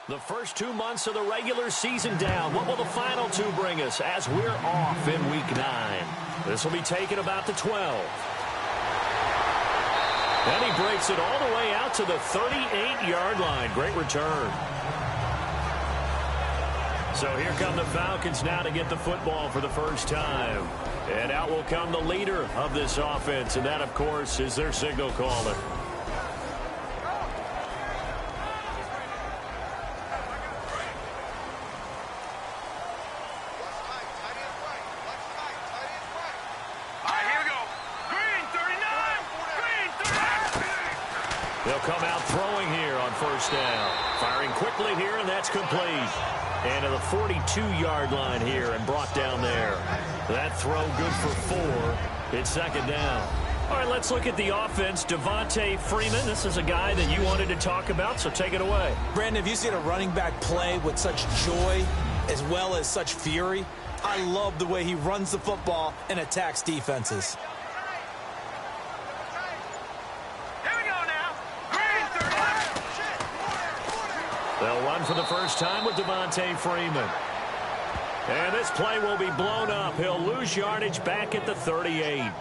The first 2 months of the regular season down. What will the final two bring us as we're off in Week 9? This will be taken about the 12. And he breaks it all the way out to the 38-yard line. Great return. So here come the Falcons now to get the football for the first time. And out will come the leader of this offense. And that, of course, is their signal caller. They'll come out throwing here on first down. Firing quickly here, and that's complete. And to the 42-yard line here and brought down there. That throw good for 4. It's second down. All right, let's look at the offense. Devontae Freeman, this is a guy that you wanted to talk about, so take it away. Brandon, have you seen a running back play with such joy as well as such fury? I love the way he runs the football and attacks defenses. They'll run for the first time with Devontae Freeman. And this play will be blown up. He'll lose yardage back at the 38. Yeah,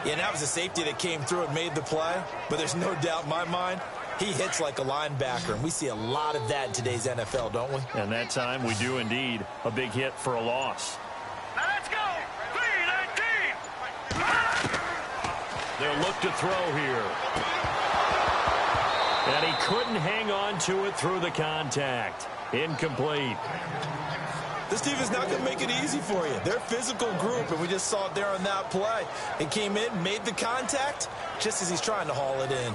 that was a safety that came through and made the play. But there's no doubt in my mind, he hits like a linebacker. And we see a lot of that in today's NFL, don't we? And that time we do indeed. A big hit for a loss. Let's go! 3-19! They'll look to throw here. And he couldn't hang on to it through the contact. Incomplete. This team is not going to make it easy for you. They're a physical group, and we just saw it there on that play. It came in, made the contact, just as he's trying to haul it in.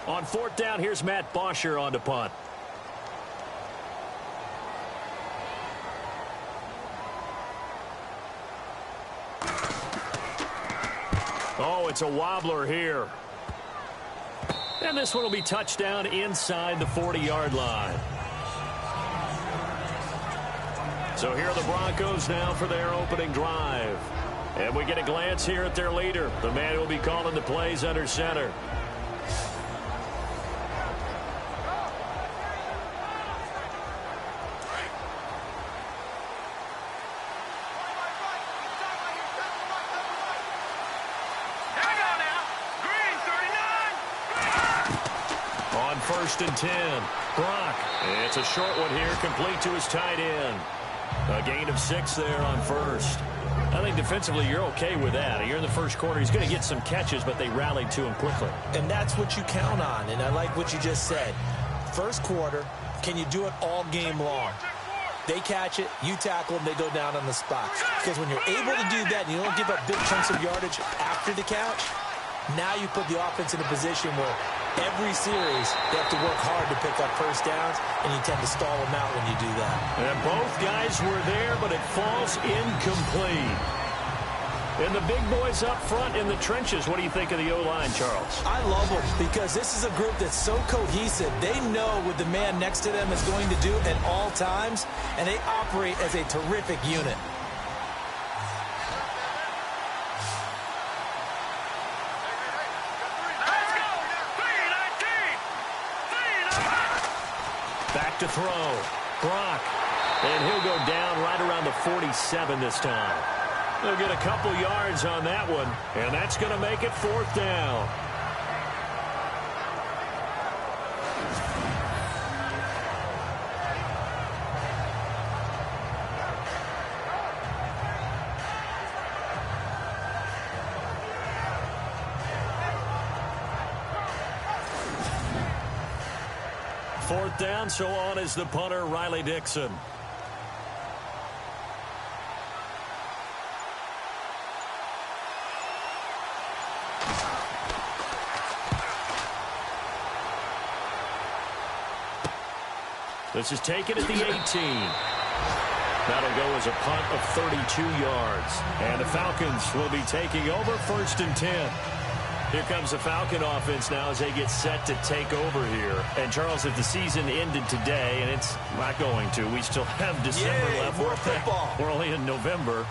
On fourth down, here's Matt Bosher on to punt. Oh, it's a wobbler here. And this one will be touchdown inside the 40-yard line. So here are the Broncos now for their opening drive. And we get a glance here at their leader, the man who will be calling the plays under center. First and 10. Brock. It's a short one here, complete to his tight end. A gain of 6 there on first. I think defensively you're okay with that. You're in the first quarter. He's going to get some catches, but they rallied to him quickly. And that's what you count on, and I like what you just said. First quarter, can you do it all game long? They catch it, you tackle them, they go down on the spot. Because when you're able to do that and you don't give up big chunks of yardage after the catch, now you put the offense in a position where every series they have to work hard to pick up first downs, and you tend to stall them out when you do that. And both guys were there, but it falls incomplete. And the big boys up front in the trenches, what do you think of the O-line, Charles? I love them because this is a group that's so cohesive. They know what the man next to them is going to do at all times, and they operate as a terrific unit. To throw. Brock. And he'll go down right around the 47 this time. They'll get a couple yards on that one, and that's going to make it fourth down. Fourth down, so on is the punter, Riley Dixon. This is taken at the 18. That'll go as a punt of 32 yards. And the Falcons will be taking over first and 10. Here comes the Falcon offense now as they get set to take over here. And, Charles, if the season ended today, and it's not going to, we still have December left. More football. We're only in November.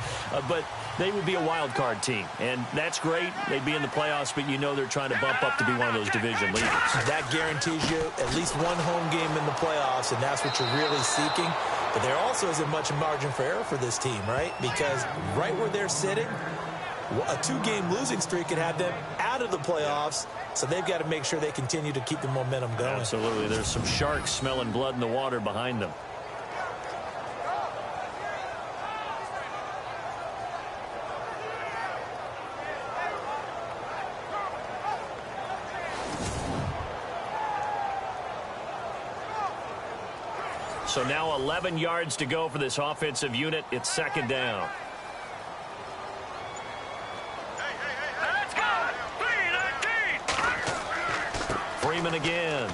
But they would be a wild card team. And that's great. They'd be in the playoffs, but you know they're trying to bump up to be one of those division leaders. That guarantees you at least one home game in the playoffs, and that's what you're really seeking. But there also isn't much margin for error for this team, right? Because right where they're sitting, a 2-game losing streak could have them out of the playoffs, so they've got to make sure they continue to keep the momentum going. Absolutely. There's some sharks smelling blood in the water behind them. So now 11 yards to go for this offensive unit. It's second down. Let's go! 3-19! Freeman again.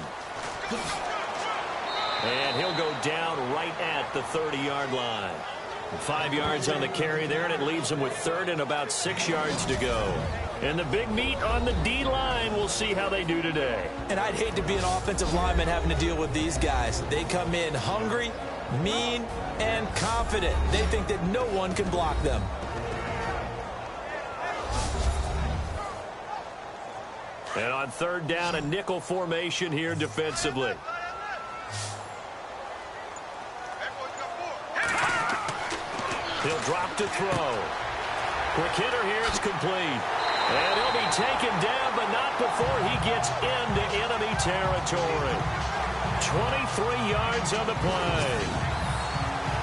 And he'll go down right at the 30-yard line. 5 yards on the carry there, and it leaves him with third and about 6 yards to go. And the big meat on the D-line. We'll see how they do today. And I'd hate to be an offensive lineman having to deal with these guys. They come in hungry, mean, and confident. They think that no one can block them. And on third down, a nickel formation here defensively. He'll drop to throw. Quick hitter here. It's complete. And he'll be taken down, but not before he gets into enemy territory. 23 yards on the play.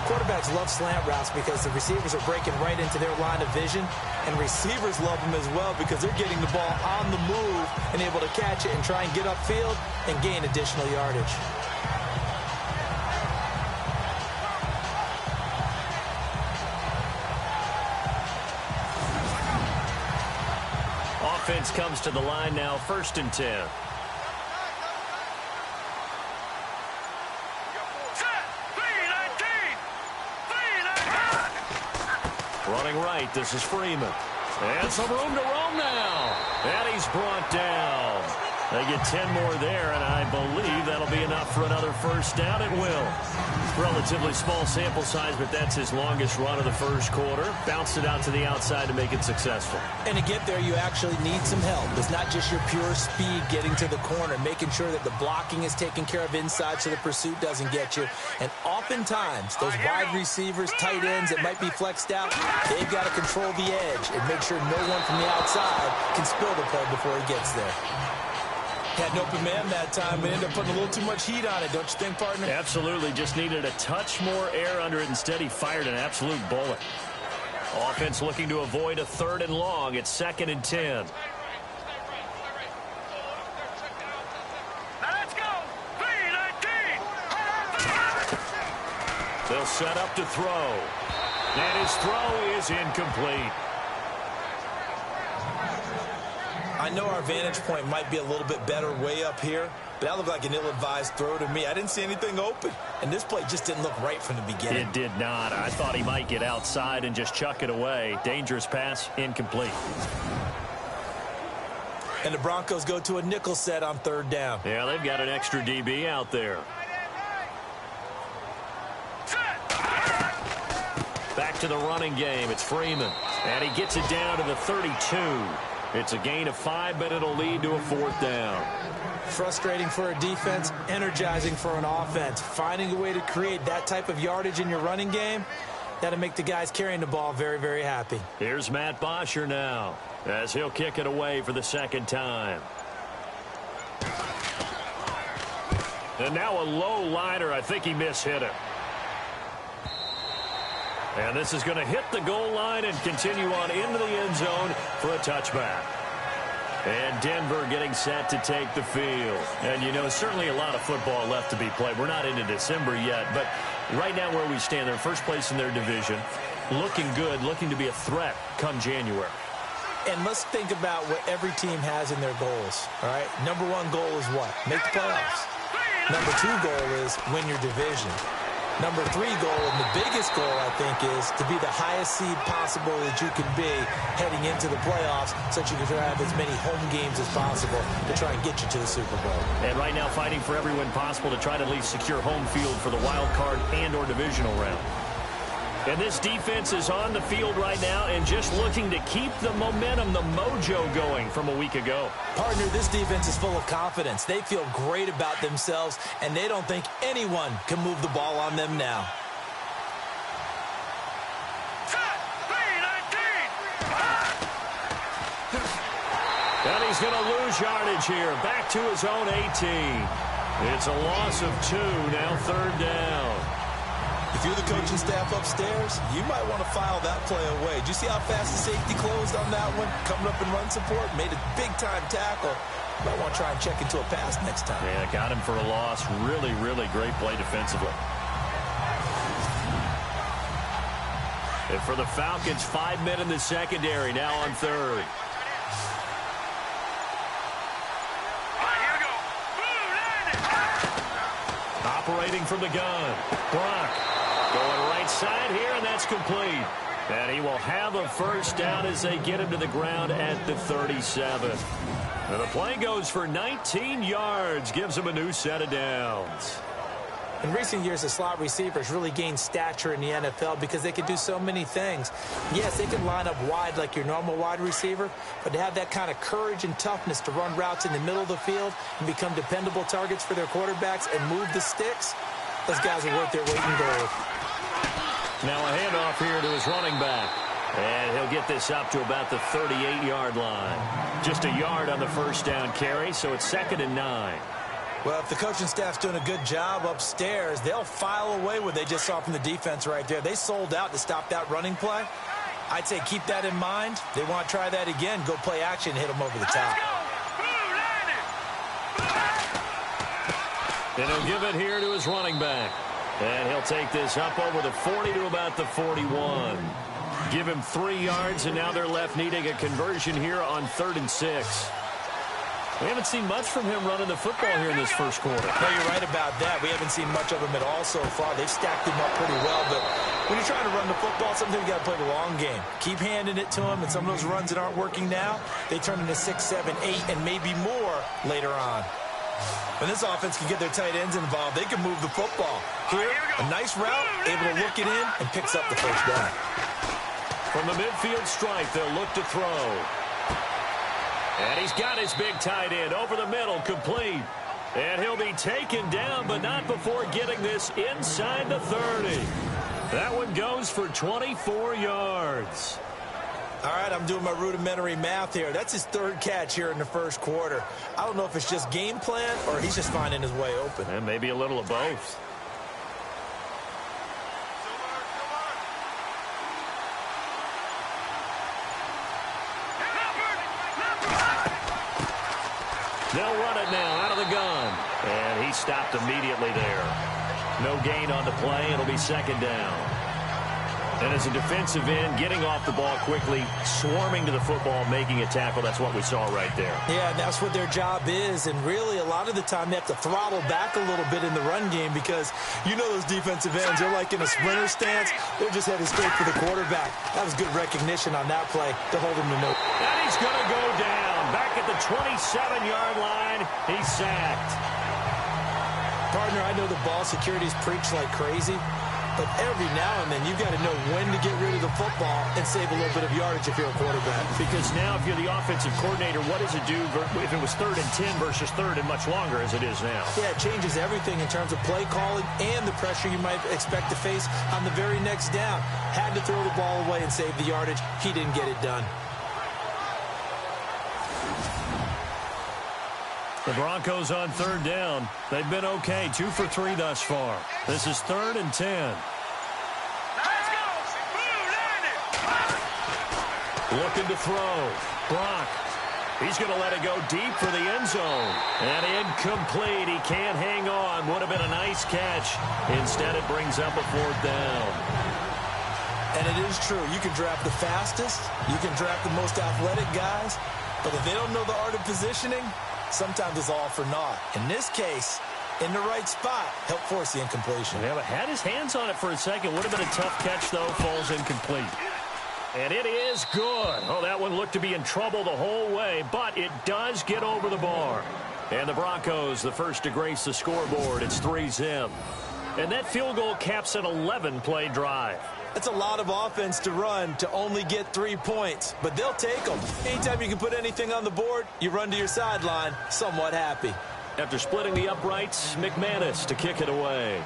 Quarterbacks love slant routes because the receivers are breaking right into their line of vision, and receivers love them as well because they're getting the ball on the move and able to catch it and try and get upfield and gain additional yardage. Offense comes to the line now, 1st and 10. Running right, this is Freeman. And some room to roam now. And he's brought down. They get 10 more there, and I believe that'll be enough for another first down. It will. Relatively small sample size, but that's his longest run of the first quarter. Bounced it out to the outside to make it successful. And to get there, you actually need some help. It's not just your pure speed getting to the corner, making sure that the blocking is taken care of inside so the pursuit doesn't get you. And oftentimes, those wide receivers, tight ends that might be flexed out, they've got to control the edge and make sure no one from the outside can spill the play before he gets there. Had an open man that time and ended up putting a little too much heat on it, don't you think, partner? Absolutely. Just needed a touch more air under it. Instead, he fired an absolute bullet. Offense looking to avoid a 3rd and long. It's 2nd and 10. Let's go! 3-19! They'll set up to throw. And his throw is incomplete. I know our vantage point might be a little bit better way up here, but that looked like an ill-advised throw to me. I didn't see anything open, and this play just didn't look right from the beginning. It did not. I thought he might get outside and just chuck it away. Dangerous pass, incomplete. And the Broncos go to a nickel set on 3rd down. Yeah, they've got an extra DB out there. Back to the running game. It's Freeman. And he gets it down to the 32. It's a gain of 5, but it'll lead to a 4th down. Frustrating for a defense, energizing for an offense. Finding a way to create that type of yardage in your running game, that'll make the guys carrying the ball very, very happy. Here's Matt Bosher now as he'll kick it away for the 2nd time. And now a low liner. I think he mishit it. And this is going to hit the goal line and continue on into the end zone for a touchback. And Denver getting set to take the field. And, you know, certainly a lot of football left to be played. We're not into December yet, but right now where we stand, they're first place in their division. Looking good, looking to be a threat come January. And let's think about what every team has in their goals, all right? Number 1 goal is what? Make the playoffs. Number 2 goal is win your division. Number 3 goal, and the biggest goal, I think, is to be the highest seed possible that you can be heading into the playoffs so that you can have as many home games as possible to try and get you to the Super Bowl. And right now fighting for every win possible to try to at least secure home field for the wild card and or divisional round. And this defense is on the field right now and just looking to keep the momentum, the mojo going from a week ago. Partner, this defense is full of confidence. They feel great about themselves, and they don't think anyone can move the ball on them now. And he's going to lose yardage here. Back to his own 18. It's a loss of 2, now 3rd down. If you're the coaching staff upstairs, you might want to file that play away. Did you see how fast the safety closed on that one? Coming up in run support, made a big-time tackle. You might want to try and check into a pass next time. Yeah, got him for a loss. Really, really great play defensively. And for the Falcons, 5 men in the secondary, now on 3rd. Operating from the gun. Brock going right side here, and that's complete. And he will have a first down as they get him to the ground at the 37. And the play goes for 19 yards, gives him a new set of downs. In recent years, the slot receivers really gained stature in the NFL because they can do so many things. Yes, they can line up wide like your normal wide receiver, but to have that kind of courage and toughness to run routes in the middle of the field and become dependable targets for their quarterbacks and move the sticks, those guys are worth their weight in gold. Now a handoff here to his running back. And he'll get this up to about the 38-yard line. Just a yard on the first down carry, so it's 2nd and 9. Well, if the coaching staff's doing a good job upstairs, they'll file away what they just saw from the defense right there. They sold out to stop that running play. I'd say keep that in mind. They want to try that again. Go play action, hit them over the top. And he'll give it here to his running back. And he'll take this up over the 40 to about the 41. Give him 3 yards, and now they're left needing a conversion here on 3rd and 6. We haven't seen much from him running the football here in this first quarter. No, you're right about that. We haven't seen much of him at all so far. They've stacked him up pretty well, but when you're trying to run the football, sometimes you got to play the long game. Keep handing it to him, and some of those runs that aren't working now, they turn into 6, 7, 8, and maybe more later on. When this offense can get their tight ends involved, they can move the football. Here, a nice route, able to look it in, and picks up the first down. From the midfield stripe, they'll look to throw. And he's got his big tight end over the middle, complete. And he'll be taken down, but not before getting this inside the 30. That one goes for 24 yards. All right, I'm doing my rudimentary math here. That's his 3rd catch here in the first quarter. I don't know if it's just game plan or he's just finding his way open. And maybe a little of both. They'll run it now out of the gun. And he stopped immediately there. No gain on the play. It'll be 2nd down. And as a defensive end, getting off the ball quickly, swarming to the football, making a tackle, that's what we saw right there. Yeah, and that's what their job is. And really, a lot of the time, they have to throttle back a little bit in the run game because you know those defensive ends, they're like in a sprinter stance. They're just headed straight for the quarterback. That was good recognition on that play to hold him to no. And he's going to go down. Back at the 27-yard line, he's sacked. Partner, I know the ball security's preached like crazy, but every now and then you've got to know when to get rid of the football and save a little bit of yardage if you're a quarterback. Because now if you're the offensive coordinator, what does it do if it was 3rd and 10 versus 3rd and much longer as it is now? Yeah, it changes everything in terms of play calling and the pressure you might expect to face on the very next down. Had to throw the ball away and save the yardage. He didn't get it done. The Broncos on 3rd down. They've been okay, 2 for 3 thus far. This is 3rd and 10. Let's go! Looking to throw. Brock. He's going to let it go deep for the end zone. And incomplete. He can't hang on. Would have been a nice catch. Instead, it brings up a 4th down. And it is true. You can draft the fastest. You can draft the most athletic guys. But if they don't know the art of positioning, sometimes it's all for naught. In this case, in the right spot. Help force the incompletion. Yeah, but had his hands on it for a second. Would have been a tough catch, though. Falls incomplete. And it is good. Oh, that one looked to be in trouble the whole way, but it does get over the bar. And the Broncos, the first to grace the scoreboard. It's 3-zip. And that field goal caps an 11-play drive. That's a lot of offense to run to only get 3 points, but they'll take them. Anytime you can put anything on the board, you run to your sideline, somewhat happy. After splitting the uprights, McManus to kick it away.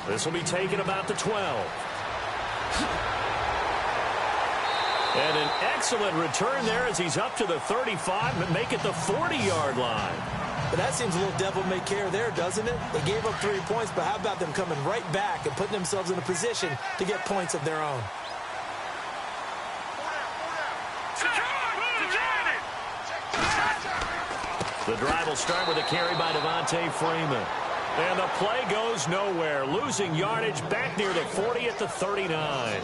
This will be taken about the 12. And an excellent return there as he's up to the 35, but make it the 40-yard line. But that seems a little devil-may-care there, doesn't it? They gave up 3 points, but how about them coming right back and putting themselves in a position to get points of their own? The drive will start with a carry by Devontae Freeman. And the play goes nowhere, losing yardage back near the 40 at the 39.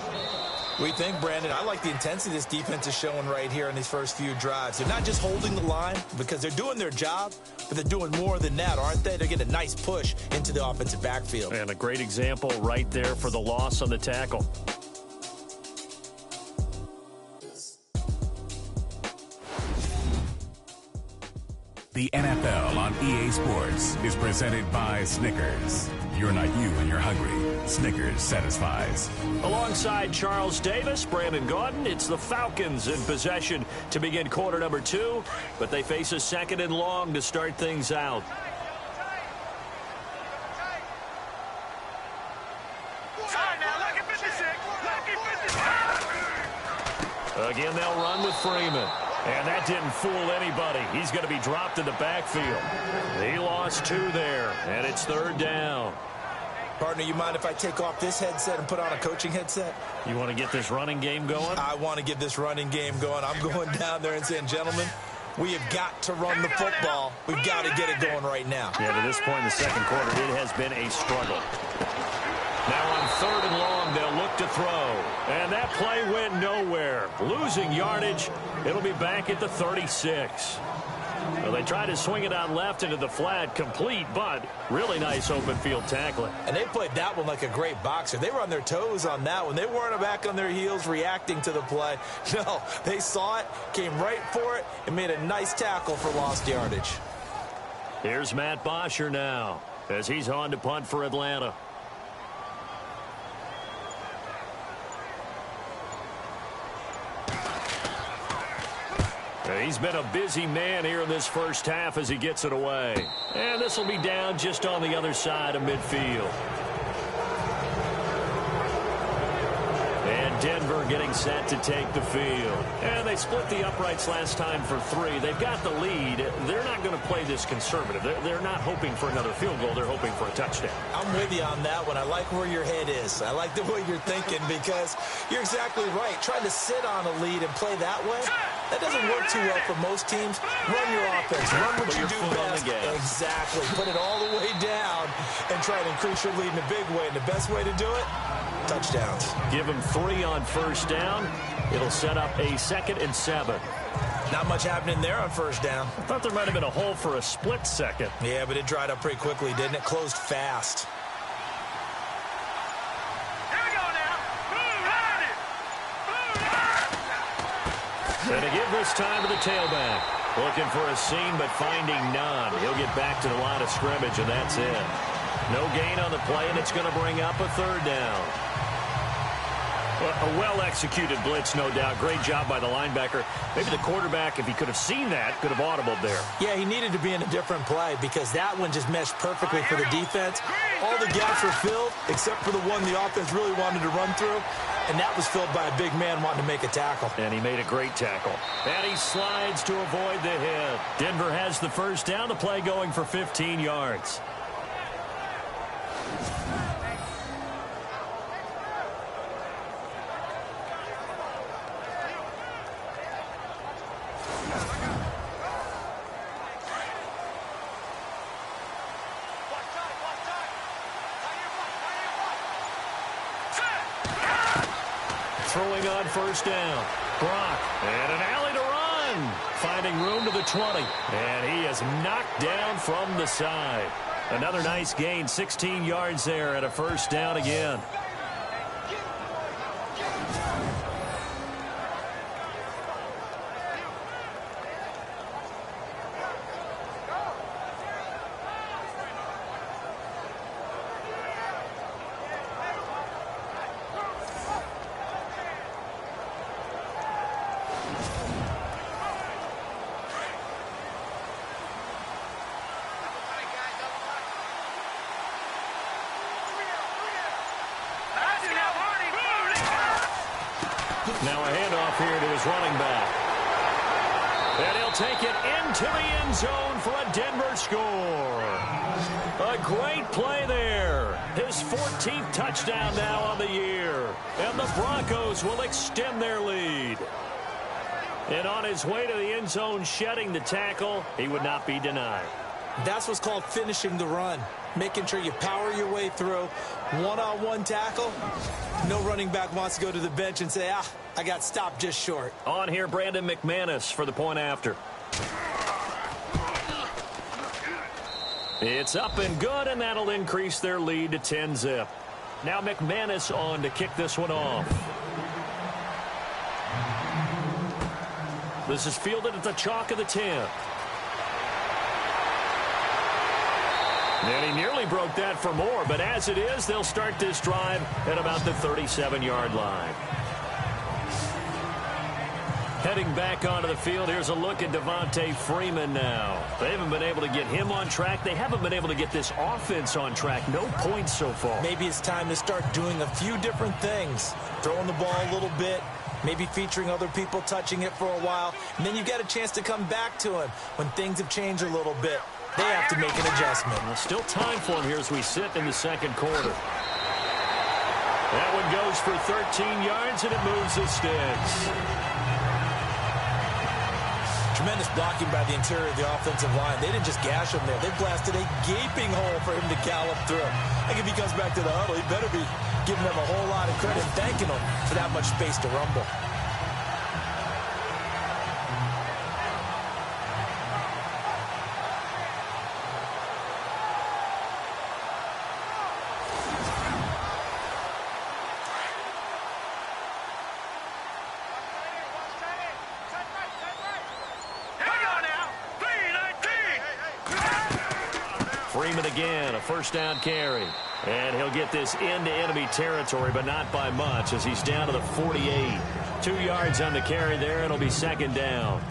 We think, Brandon, I like the intensity this defense is showing right here in these first few drives. They're not just holding the line because they're doing their job, but they're doing more than that, aren't they? They're getting a nice push into the offensive backfield. And a great example right there for the loss on the tackle. The NFL on EA Sports is presented by Snickers. You're not you when you're hungry. Snickers satisfies. Alongside Charles Davis, Brandon Gaudin, it's the Falcons in possession to begin quarter number 2, but they face a second and long to start things out. Again, they'll run with Freeman. And that didn't fool anybody. He's going to be dropped in the backfield. He lost 2 there, and it's 3rd down. Partner, you mind if I take off this headset and put on a coaching headset? You want to get this running game going? I want to get this running game going. I'm going down there and saying, gentlemen, we have got to run the football. We've got to get it going right now. Yeah, to this point in the second quarter, it has been a struggle. Now on 3rd and long, they'll look to throw. And that play went nowhere. Losing yardage. It'll be back at the 36. Well, they tried to swing it out left into the flat, complete, but really nice open field tackling. And they played that one like a great boxer. They were on their toes on that one. They weren't back on their heels reacting to the play. No, they saw it, came right for it, and made a nice tackle for lost yardage. Here's Matt Bosher now as he's on to punt for Atlanta. He's been a busy man here in this first half as he gets it away. And this will be down just on the other side of midfield. And Denver getting set to take the field. And they split the uprights last time for 3. They've got the lead. They're not going to play this conservative. They're not hoping for another field goal. They're hoping for a touchdown. I'm with you on that one. I like where your head is. I like the way you're thinking because you're exactly right. Trying to sit on a lead and play that way, that doesn't work too well for most teams. Run your offense. Run what you do best. Exactly. Put it all the way down and try to increase your lead in a big way. And the best way to do it, touchdowns. Give him 3 on first down. It'll set up a 2nd and 7. Not much happening there on first down. I thought there might have been a hole for a split second. Yeah, but it dried up pretty quickly, didn't it? Closed fast. And to give this time to the tailback. Looking for a seam, but finding none. He'll get back to the line of scrimmage, and that's it. No gain on the play, and it's going to bring up a 3rd down. A well-executed blitz, no doubt. Great job by the linebacker. Maybe the quarterback, if he could have seen that, could have audibled there. Yeah, he needed to be in a different play because that one just meshed perfectly for the defense. All the gaps were filled except for the one the offense really wanted to run through, and that was filled by a big man wanting to make a tackle. And he made a great tackle. And he slides to avoid the hit. Denver has the first down. The play going for 15 yards. Throwing on first down. Brock. And an alley to run. again, finding room to the 20. And he is knocked down from the side. Another nice gain, 16 yards there and a first down again. Now a handoff here to his running back. And he'll take it into the end zone for a Denver score. A great play there. His 14th touchdown now on the year. And the Broncos will extend their lead. And on his way to the end zone, shedding the tackle, he would not be denied. That's what's called finishing the run. Making sure you power your way through. One-on-one tackle. No running back wants to go to the bench and say, I got stopped just short. On here, Brandon McManus for the point after. It's up and good, and that'll increase their lead to 10-zip. Now McManus on to kick this one off. This is fielded at the chalk of the 10. And he nearly broke that for more, but as it is, they'll start this drive at about the 37-yard line. Heading back onto the field, here's a look at Devontae Freeman now. They haven't been able to get him on track. They haven't been able to get this offense on track. No points so far. Maybe it's time to start doing a few different things. Throwing the ball a little bit, maybe featuring other people touching it for a while, and then you get a chance to come back to him when things have changed a little bit. They have to make an adjustment. Well, still time for him here as we sit in the second quarter. That one goes for 13 yards, and it moves the sticks. Tremendous blocking by the interior of the offensive line. They didn't just gash him there. They blasted a gaping hole for him to gallop through. I think if he comes back to the huddle, he better be giving them a whole lot of credit and thanking them for that much space to rumble. Freeman again, a first down carry. And he'll get this into enemy territory, but not by much as he's down to the 48. 2 yards on the carry there. It'll be second down.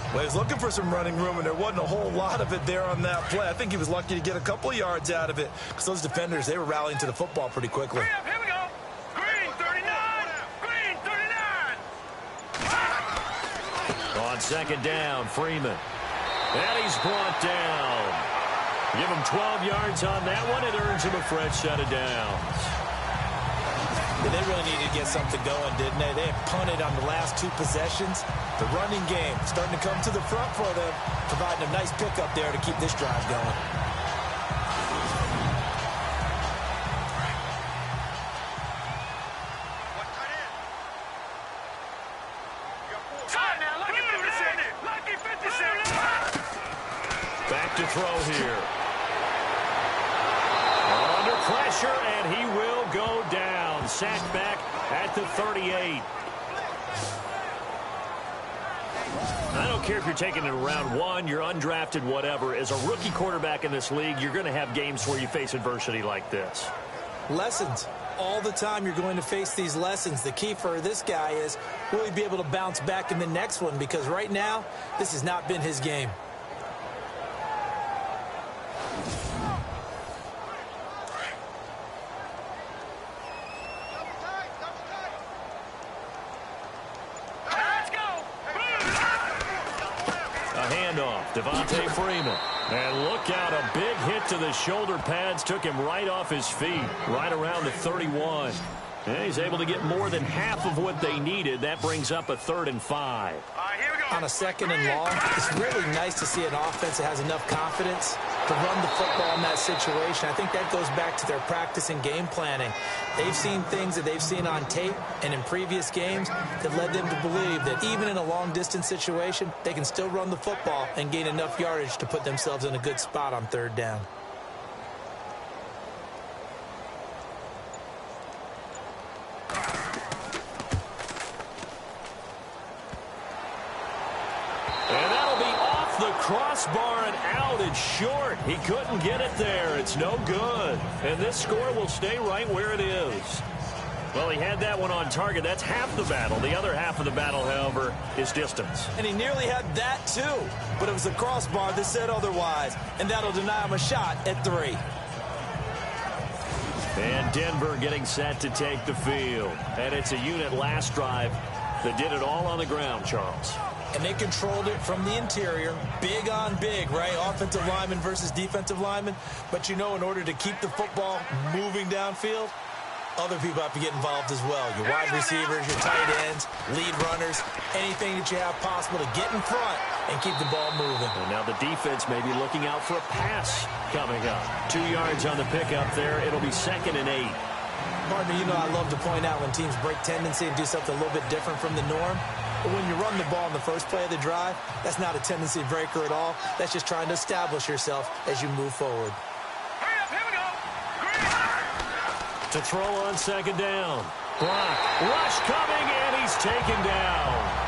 Well, he was looking for some running room, and there wasn't a whole lot of it there on that play. I think he was lucky to get a couple yards out of it because those defenders, they were rallying to the football pretty quickly. Here we go. Green 39. Green 39. On second down, Freeman. And he's brought down. Give him 12 yards on that one. It earns him a fresh set of downs. Yeah, they really needed to get something going, didn't they? They had punted on the last two possessions. The running game starting to come to the front for them, providing a nice pickup there to keep this drive going. Back to throw here. Under pressure, and he will go down. Sacked back at the 38. I don't care if you're taking it in round one, you're undrafted, whatever. As a rookie quarterback in this league, you're going to have games where you face adversity like this. Lessons. All the time you're going to face these lessons. The key for this guy is, will he be able to bounce back in the next one? Because right now, this has not been his game. Devontae Freeman. And look out, a big hit to the shoulder pads took him right off his feet, right around the 31. And he's able to get more than half of what they needed. That brings up a 3rd and 5. On a 2nd and long, it's really nice to see an offense that has enough confidence to run the football in that situation. I think that goes back to their practice and game planning. They've seen things that they've seen on tape and in previous games that led them to believe that even in a long-distance situation, they can still run the football and gain enough yardage to put themselves in a good spot on third down. Crossbar and out. It's short. He couldn't get it there. It's no good. And this score will stay right where it is. Well, he had that one on target. That's half the battle. The other half of the battle, however, is distance. And he nearly had that, too. But it was a crossbar that said otherwise. And that'll deny him a shot at 3. And Denver getting set to take the field. And it's a unit last drive that did it all on the ground, Charles. And they controlled it from the interior, big on big, right? Offensive lineman versus defensive lineman. But, you know, in order to keep the football moving downfield, other people have to get involved as well. Your wide receivers, your tight ends, lead runners, anything that you have possible to get in front and keep the ball moving. And now the defense may be looking out for a pass coming up. 2 yards on the pickup there. It'll be 2nd and 8. Partner, you know I love to point out when teams break tendency and do something a little bit different from the norm. But when you run the ball in the first play of the drive, that's not a tendency breaker at all. That's just trying to establish yourself as you move forward. Hurry up, here we go. To throw on 2nd down. Brock, rush coming, and he's taken down.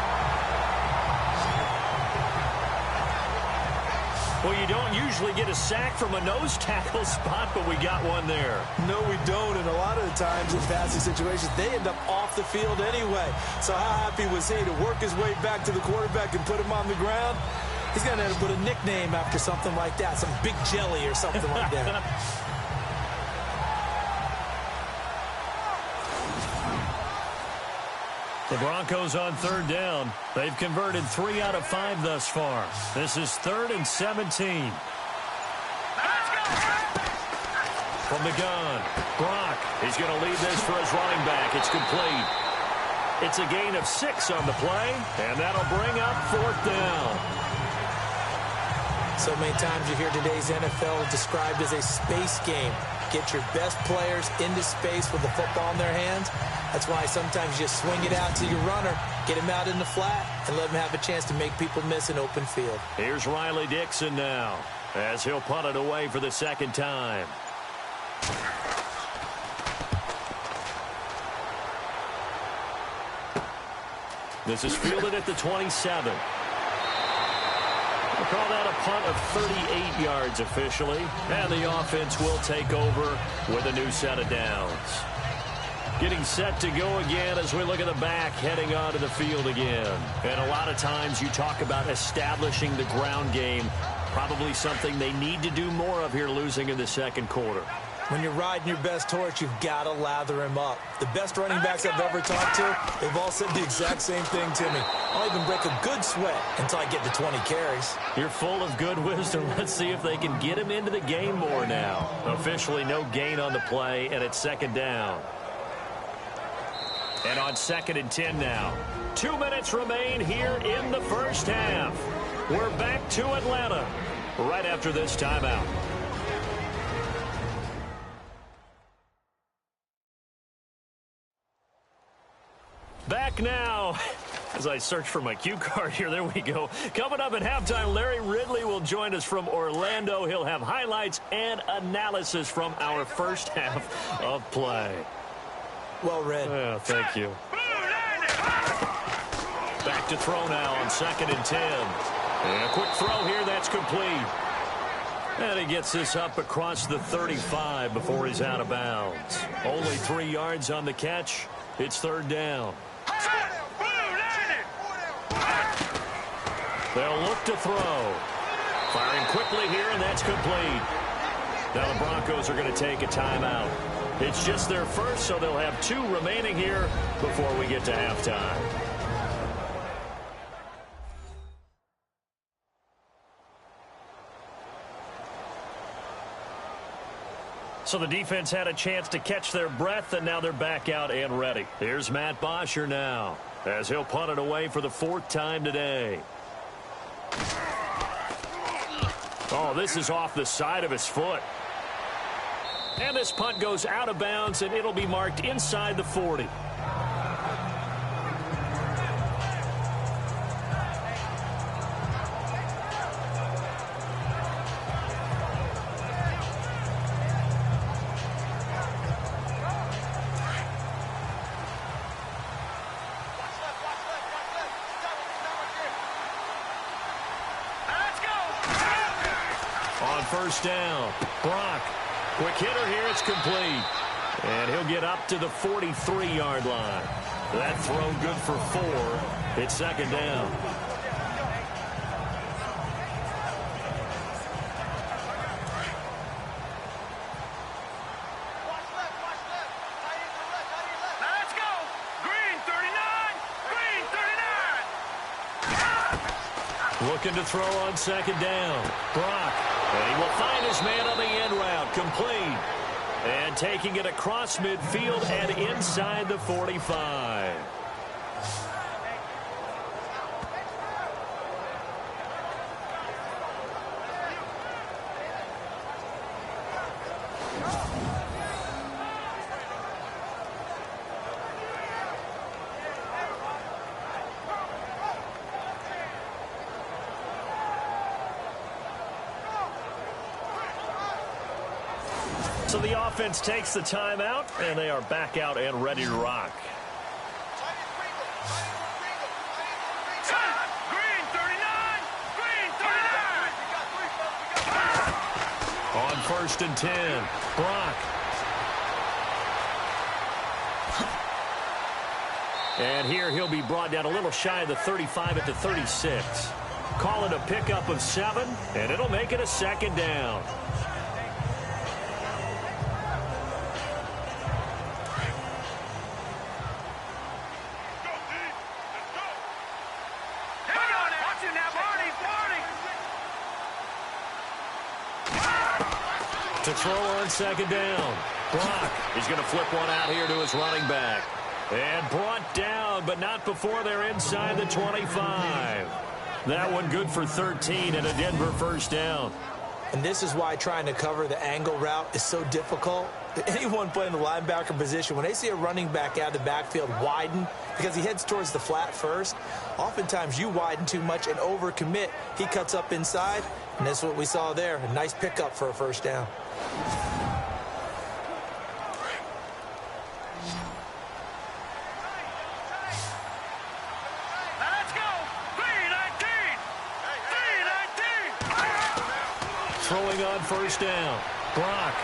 Well, you don't usually get a sack from a nose tackle spot, but we got one there. No, we don't, and a lot of the times in passing situations, they end up off the field anyway. So how happy was he to work his way back to the quarterback and put him on the ground? He's going to have to put a nickname after something like that, some Big Jelly or something like that. The Broncos on 3rd down. They've converted 3 out of 5 thus far. This is 3rd and 17. From the gun, Brock. He's going to lead this for his running back. It's complete. It's a gain of 6 on the play, and that'll bring up 4th down. So many times you hear today's NFL described as a space game. Get your best players into space with the football in their hands. That's why sometimes you just swing it out to your runner, get him out in the flat, and let him have a chance to make people miss an open field. Here's Riley Dixon now, as he'll punt it away for the 2nd time. This is fielded at the 27. We'll call that a punt of 38 yards officially, and the offense will take over with a new set of downs. Getting set to go again as we look at the back heading onto the field again. And a lot of times you talk about establishing the ground game, probably something they need to do more of here losing in the 2nd quarter. When you're riding your best horse, you've got to lather him up. The best running backs I've ever talked to, they've all said the exact same thing to me. I'll even break a good sweat until I get to 20 carries. You're full of good wisdom. Let's see if they can get him into the game more now. Officially no gain on the play, and it's 2nd down. And on 2nd and 10 now. 2 minutes remain here in the first half. We're back to Atlanta right after this timeout. Back now. As I search for my cue card here, there we go. Coming up at halftime, Larry Ridley will join us from Orlando. He'll have highlights and analysis from our first half of play. Well read. Yeah, thank you. Back to throw now on 2nd and 10. And a quick throw here, that's complete. And he gets this up across the 35 before he's out of bounds. Only 3 yards on the catch. It's 3rd down. They'll look to throw. Firing quickly here, and that's complete. Now the Broncos are going to take a timeout. It's just their first, so they'll have 2 remaining here before we get to halftime. So the defense had a chance to catch their breath, and now they're back out and ready. Here's Matt Bosher now, as he'll punt it away for the 4th time today. Oh, this is off the side of his foot. And this punt goes out of bounds, and it'll be marked inside the 40. On first down, Brock. Quick hitter here, it's complete. And he'll get up to the 43-yard line. That throw good for 4. It's second down. Let's go. Green 39. Green 39. Looking to throw on second down. Brock. And he will find his man on the end route. Complete. And taking it across midfield and inside the 45. So the offense takes the timeout, and they are back out and ready to rock. Green 39. Green 39. On first and 10, Brock. And here he'll be brought down a little shy of the 35 at the 36. Call it a pickup of 7, and it'll make it a second down. To throw on second down. Brock. He's going to flip one out here to his running back. And brought down, but not before they're inside the 25. That one good for 13 and a Denver first down. And this is why trying to cover the angle route is so difficult. Anyone playing the linebacker position, when they see a running back out of the backfield widen because he heads towards the flat first, oftentimes you widen too much and overcommit. He cuts up inside, and that's what we saw there. A nice pickup for a first down. Let's go. Green 19. Green 19. Throwing on first down. Brock.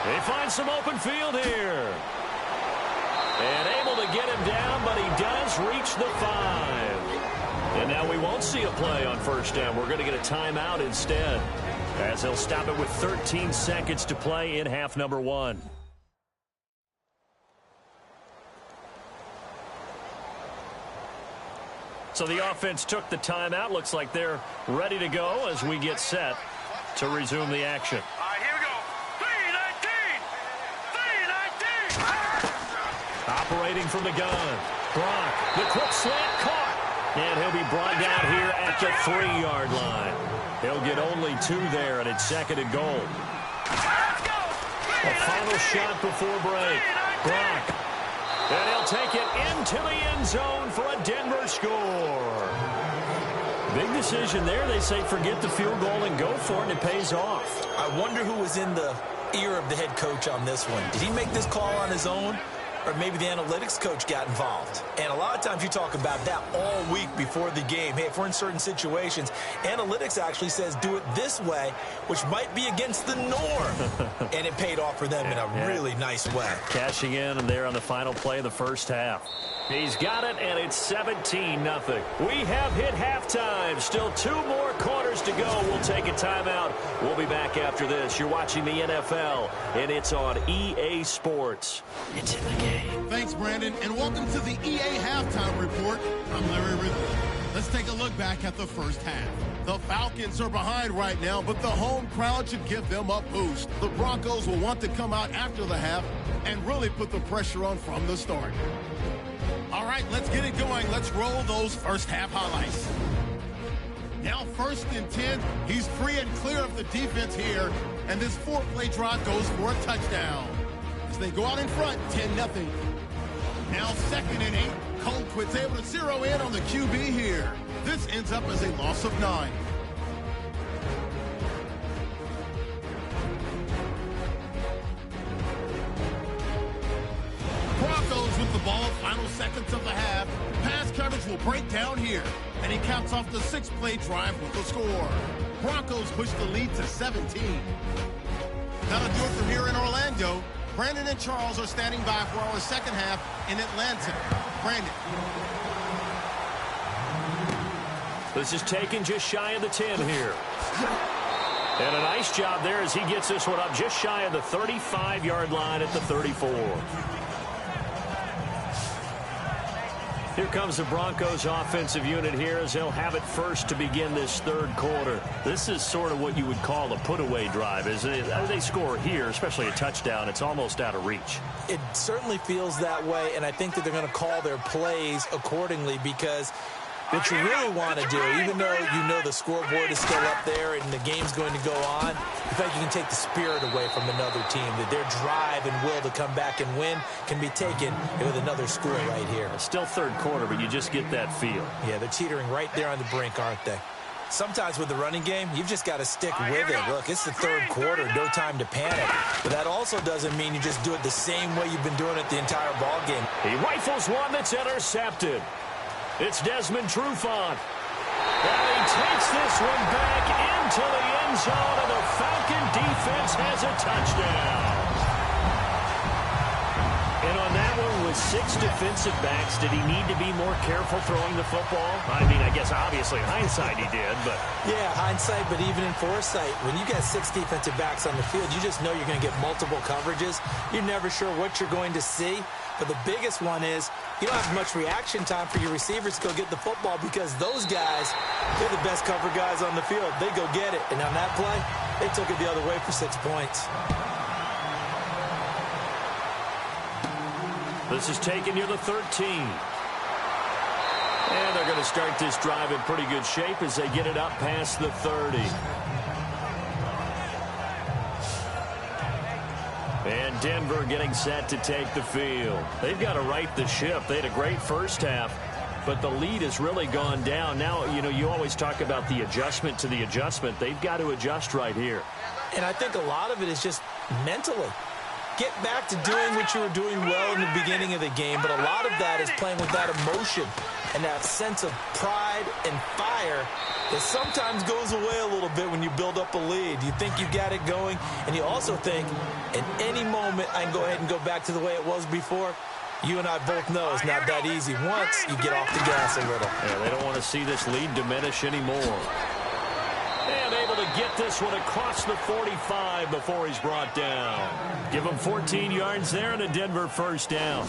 They find some open field here. And able to get him down, but he does reach the 5. And now we won't see a play on first down. We're going to get a timeout instead, as he'll stop it with 13 seconds to play in half number 1. So the offense took the timeout. Looks like they're ready to go as we get set to resume the action. All right, here we go. 319. 319. Operating from the gun. Brock, the quick slant caught. And he'll be brought down here at the 3-yard line. He'll get only 2 there, and it's second and goal. A final shot before break. Brock. And he'll take it into the end zone for a Denver score. Big decision there. They say forget the field goal and go for it, and it pays off. I wonder who was in the ear of the head coach on this one. Did he make this call on his own? Or maybe the analytics coach got involved. And a lot of times you talk about that all week before the game. Hey, if we're in certain situations, analytics actually says do it this way, which might be against the norm. And it paid off for them in a really nice way. Cashing in and there on the final play of the first half. He's got it, and it's 17-0. We have hit halftime. Still 2 more quarters to go. We'll take a timeout. We'll be back after this. You're watching the NFL, and it's on EA Sports. It's in the game. Thanks, Brandon, and welcome to the EA Halftime Report. I'm Larry Ridley. Let's take a look back at the first half. The Falcons are behind right now, but the home crowd should give them a boost. The Broncos will want to come out after the half and really put the pressure on from the start. All right, let's get it going. Let's roll those first half highlights. Now 1st and 10. He's free and clear of the defense here. And this 4-play drive goes for a touchdown. As they go out in front, 10-0. Now 2nd and 8. Colquitt's able to zero in on the QB here. This ends up as a loss of 9. Broncos with the ball, final seconds of the half. Pass coverage will break down here. And he caps off the 6-play drive with the score. Broncos push the lead to 17. That'll do it from here in Orlando. Brandon and Charles are standing by for our second half in Atlanta. Brandon. This is taken just shy of the 10 here. And a nice job there as he gets this one up just shy of the 35-yard line at the 34. Here comes the Broncos offensive unit here as they'll have it first to begin this 3rd quarter. This is sort of what you would call a put-away drive, isn't it? They score here, especially a touchdown. It's almost out of reach. It certainly feels that way, and I think that they're going to call their plays accordingly because what you really want to do, even though you know the scoreboard is still up there and the game's going to go on, in fact, you can take the spirit away from another team, that their drive and will to come back and win can be taken with another score right here. It's still 3rd quarter, but you just get that feel. Yeah, they're teetering right there on the brink, aren't they? Sometimes with the running game, you've just got to stick with it. Look, it's the 3rd quarter, no time to panic. But that also doesn't mean you just do it the same way you've been doing it the entire ball game. He rifles one that's intercepted. It's Desmond Trufant. And he takes this one back into the end zone, and the Falcon defense has a touchdown. And on that one, with 6 defensive backs, did he need to be more careful throwing the football? I mean, I guess obviously in hindsight he did, but... Yeah, hindsight, but even in foresight, when you got 6 defensive backs on the field, you just know you're going to get multiple coverages. You're never sure what you're going to see. But the biggest one is you don't have much reaction time for your receivers to go get the football because those guys, they're the best cover guys on the field. They go get it. And on that play, they took it the other way for 6 points. This is taken near the 13. And they're going to start this drive in pretty good shape as they get it up past the 30. And Denver getting set to take the field. They've got to right the ship. They had a great first half, but the lead has really gone down. Now, you know, you always talk about the adjustment to the adjustment. They've got to adjust right here. And I think a lot of it is just mentally. Get back to doing what you were doing well in the beginning of the game, but a lot of that is playing with that emotion and that sense of pride and fire that sometimes goes away a little bit when you build up a lead. You think you got it going, and you also think, at any moment, I can go ahead and go back to the way it was before. You and I both know it's not that easy once you get off the gas a little. Yeah, they don't want to see this lead diminish anymore. And able to get this one across the 45 before he's brought down. Give him 14 yards there and a Denver first down.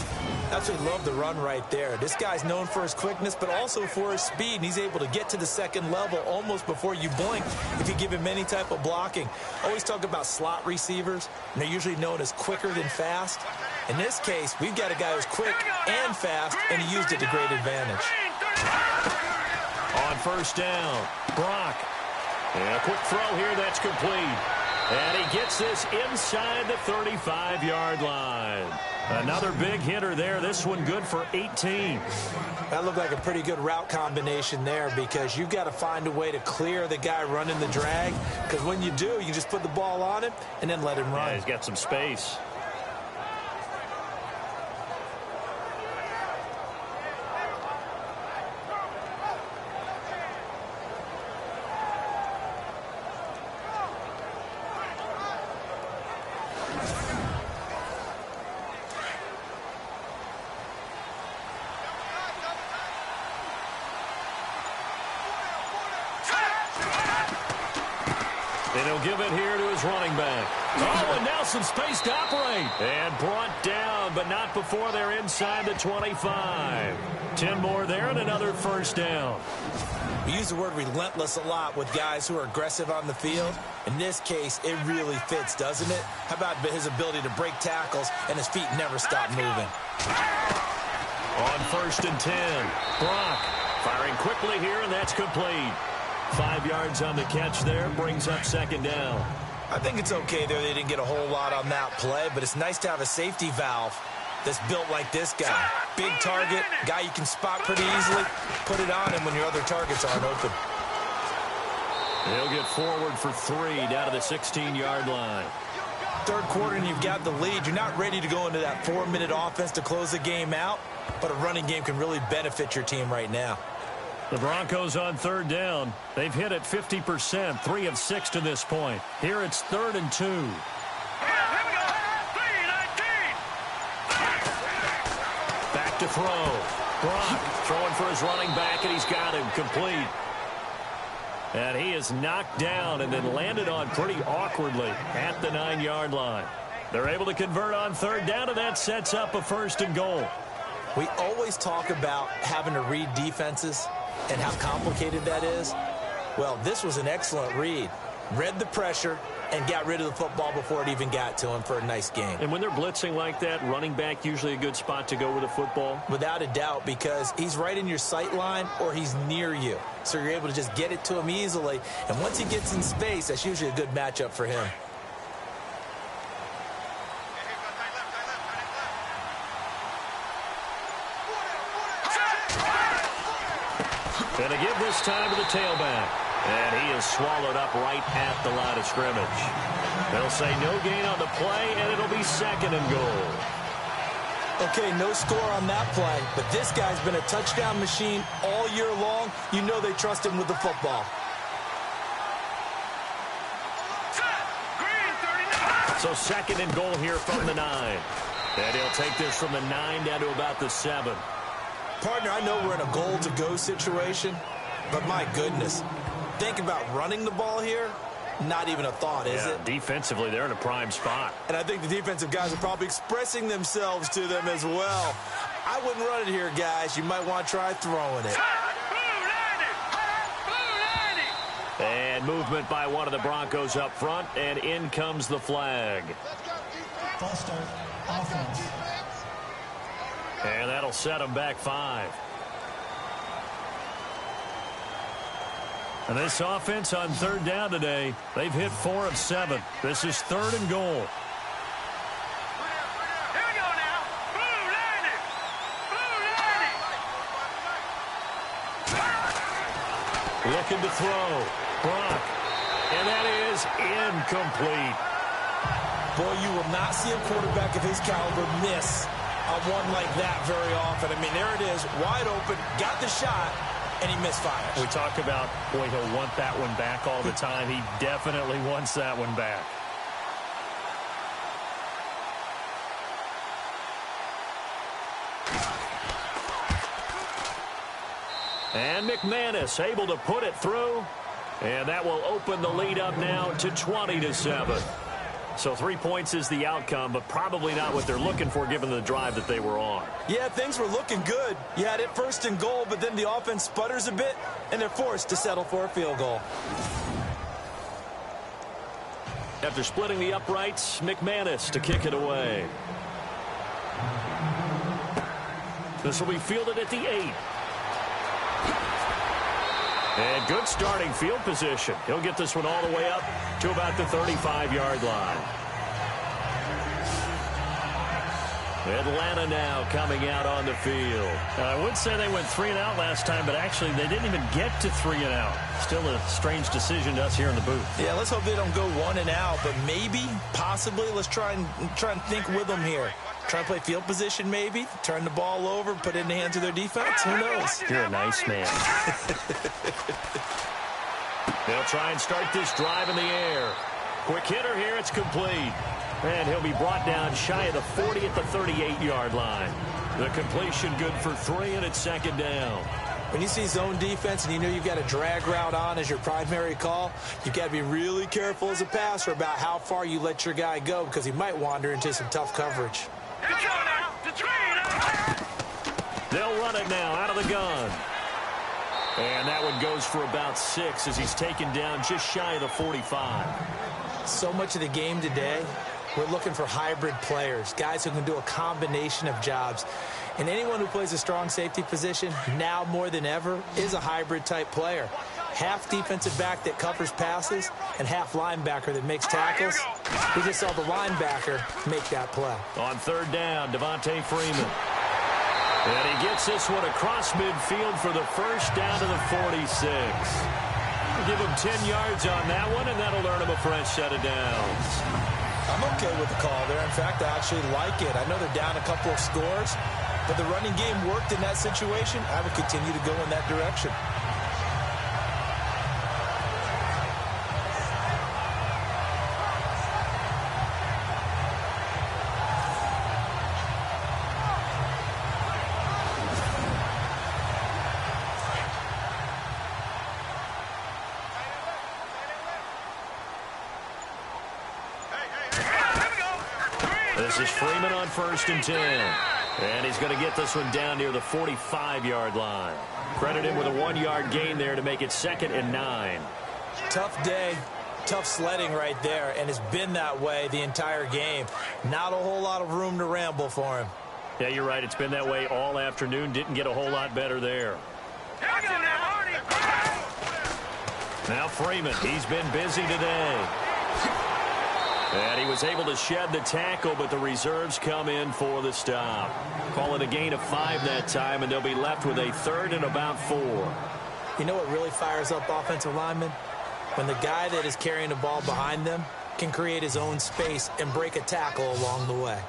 Absolutely love the run right there. This guy's known for his quickness, but also for his speed. And he's able to get to the 2nd level almost before you blink if you give him any type of blocking. Always talk about slot receivers, and they're usually known as quicker than fast. In this case, we've got a guy who's quick and fast, and he used it to great advantage. On first down, Brock. And a quick throw here, that's complete. And he gets this inside the 35-yard line. Another big hitter there. This one good for 18. That looked like a pretty good route combination there because you've got to find a way to clear the guy running the drag. Because when you do, you just put the ball on him and then let him run. Yeah, he's got some space. And he'll give it here to his running back. Oh, and now some space to operate. And brought down, but not before they're inside the 25. 10 more there and another first down. We use the word relentless a lot with guys who are aggressive on the field. In this case, it really fits, doesn't it? How about his ability to break tackles and his feet never stop moving? On 1st and 10, Brock firing quickly here, and that's complete. 5 yards on the catch there. Brings up second down. I think it's okay there. They didn't get a whole lot on that play, but it's nice to have a safety valve that's built like this guy. Big target, guy you can spot pretty easily. Put it on him when your other targets aren't open. He'll get forward for 3 down to the 16-yard line. Third quarter and you've got the lead. You're not ready to go into that 4-minute offense to close the game out, but a running game can really benefit your team right now. The Broncos on third down. They've hit it 50%, 3 of 6 to this point. Here it's 3rd and 2. Here we go. 3-19. Back to throw. Brock throwing for his running back, and he's got him complete. And he is knocked down and then landed on pretty awkwardly at the 9-yard line. They're able to convert on third down, and that sets up a 1st and goal. We always talk about having to read defenses and how complicated that is. Well, this was an excellent read. Read the pressure and got rid of the football before it even got to him for a nice game. And when they're blitzing like that, running back usually a good spot to go with the football? Without a doubt, because he's right in your sight line or he's near you. So you're able to just get it to him easily. And once he gets in space, that's usually a good matchup for him. And to give this time to the tailback. And he is swallowed up right at the line of scrimmage. They'll say no gain on the play, and it'll be 2nd and goal. Okay, no score on that play, but this guy's been a touchdown machine all year long. You know they trust him with the football. So 2nd and goal here from the 9. And he'll take this from the 9 down to about the 7. Partner, I know we're in a goal-to-go situation, but my goodness, think about running the ball here. Not even a thought, is it? Defensively, they're in a prime spot. And I think the defensive guys are probably expressing themselves to them as well. I wouldn't run it here, guys. You might want to try throwing it. And movement by one of the Broncos up front, and in comes the flag. False start, offense. And that'll set them back 5. And this offense on third down today, they've hit 4 of 7. This is 3rd and goal. Here we go now. Blue 90. Looking to throw. Brock. And that is incomplete. Boy, you will not see a quarterback of his caliber miss a one like that very often. I mean, there it is, wide open, got the shot, and he misfires. We talk about, boy, he'll want that one back all the time. He definitely wants that one back. And McManus able to put it through. And that will open the lead up now to 20-7. So 3 points is the outcome, but probably not what they're looking for given the drive that they were on. Yeah, things were looking good. You had it 1st and goal, but then the offense sputters a bit, and they're forced to settle for a field goal. After splitting the uprights, McManus to kick it away. This will be fielded at the 8. And good starting field position. He'll get this one all the way up to about the 35-yard line. Atlanta now coming out on the field. I would say they went 3 and out last time, but actually they didn't even get to 3 and out. Still a strange decision to us here in the booth. Yeah, let's hope they don't go 1 and out, but maybe, possibly, let's try and think with them here. Try and play field position maybe, turn the ball over, put it in the hands of their defense. Who knows? You're a nice man. They'll try and start this drive in the air. Quick hitter here, it's complete. And he'll be brought down shy of the 40 at the 38-yard line. The completion good for 3, and it's 2nd down. When you see zone defense and you know you've got a drag route on as your primary call, you've got to be really careful as a passer about how far you let your guy go because he might wander into some tough coverage. Here we go now. The 3 now. They'll run it now out of the gun. And that one goes for about 6 as he's taken down just shy of the 45. So much of the game today, we're looking for hybrid players, guys who can do a combination of jobs. And anyone who plays a strong safety position, now more than ever, is a hybrid type player. half defensive back that covers passes and half linebacker that makes tackles. We just saw the linebacker make that play. On third down, Devontae Freeman. And he gets this one across midfield for the first down to the 46. We'll give him 10 yards on that one, and that'll earn him a fresh set of downs. I'm okay with the call there. In fact, I actually like it. I know they're down a couple of scores, but the running game worked in that situation. I would continue to go in that direction. This is Freeman on 1st and 10. And he's going to get this one down near the 45-yard line. Credit him with a 1-yard gain there to make it 2nd and 9. Tough day, tough sledding right there, and it's been that way the entire game. Not a whole lot of room to ramble for him. Yeah, you're right. It's been that way all afternoon. Didn't get a whole lot better there. Now Freeman, he's been busy today. And he was able to shed the tackle, but the reserves come in for the stop. Call it a gain of 5 that time, and they'll be left with a 3rd and about 4. You know what really fires up offensive linemen? When the guy that is carrying the ball behind them can create his own space and break a tackle along the way.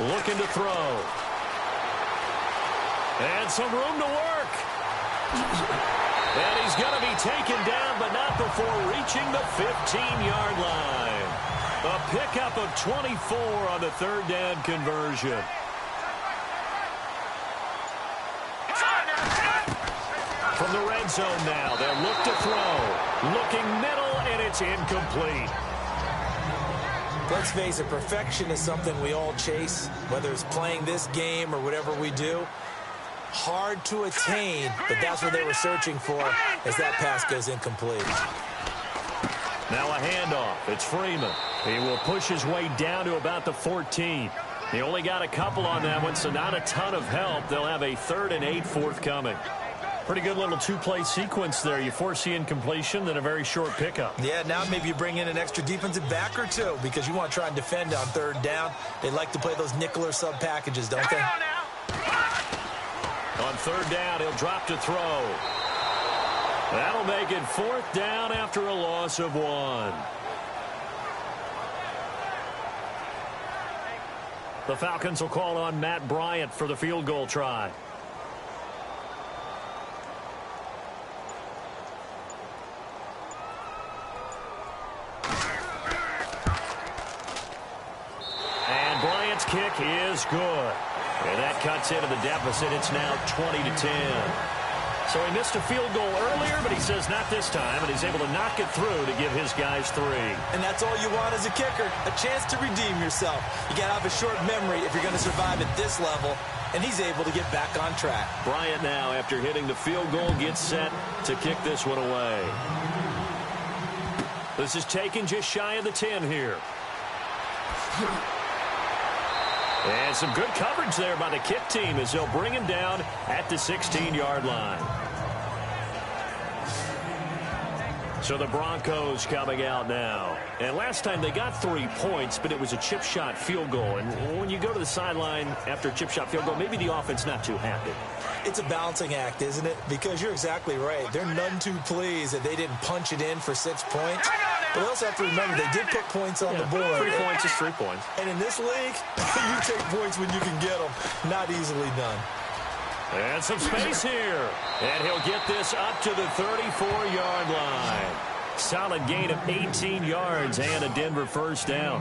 Looking to throw. And some room to work. And he's going to be taken down, but not before reaching the 15-yard line. A pickup of 24 on the 3rd down conversion. From the red zone now, they'll look to throw. Looking middle, and it's incomplete. Let's face it, perfection is something we all chase, whether it's playing this game or whatever we do. Hard to attain, but that's what they were searching for as that pass goes incomplete. Now a handoff. It's Freeman. He will push his way down to about the 14. He only got a couple on that one, so not a ton of help. They'll have a 3rd and 8 forthcoming. Pretty good little 2-play sequence there. You force the incompletion, then a very short pickup. Yeah, now maybe you bring in an extra defensive back or two because you want to try and defend on 3rd down. They like to play those nickel or sub packages, don't they? On 3rd down, he'll drop to throw. That'll make it 4th down after a loss of 1. The Falcons will call on Matt Bryant for the field goal try. And Bryant's kick is good. And that cuts into the deficit. It's now 20-10. So he missed a field goal earlier, but he says not this time, and he's able to knock it through to give his guys 3. And that's all you want as a kicker, a chance to redeem yourself. You got to have a short memory if you're going to survive at this level, and he's able to get back on track. Bryant now, after hitting the field goal, gets set to kick this one away. This is taken just shy of the 10 here. And some good coverage there by the kick team as they'll bring him down at the 16-yard line. So the Broncos coming out now. And last time they got 3 points, but it was a chip shot field goal. And when you go to the sideline after a chip shot field goal, maybe the offense not too happy. It's a balancing act, isn't it? Because you're exactly right. They're none too pleased that they didn't punch it in for 6 points. But we also have to remember they did put points on the board. 3 points is 3 points. And in this league, you take points when you can get them. Not easily done. And some space here. And he'll get this up to the 34-yard line. Solid gain of 18 yards and a Denver 1st down.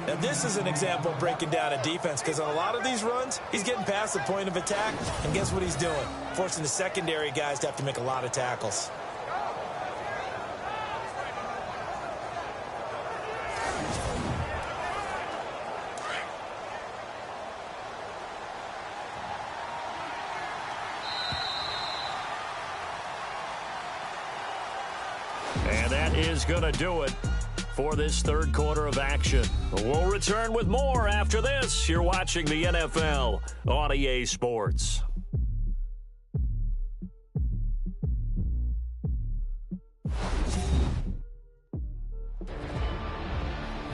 Now, this is an example of breaking down a defense because on a lot of these runs, he's getting past the point of attack. And guess what he's doing? Forcing the secondary guys to have to make a lot of tackles. And that is going to do it for this 3rd quarter of action. We'll return with more after this. You're watching the NFL on EA Sports.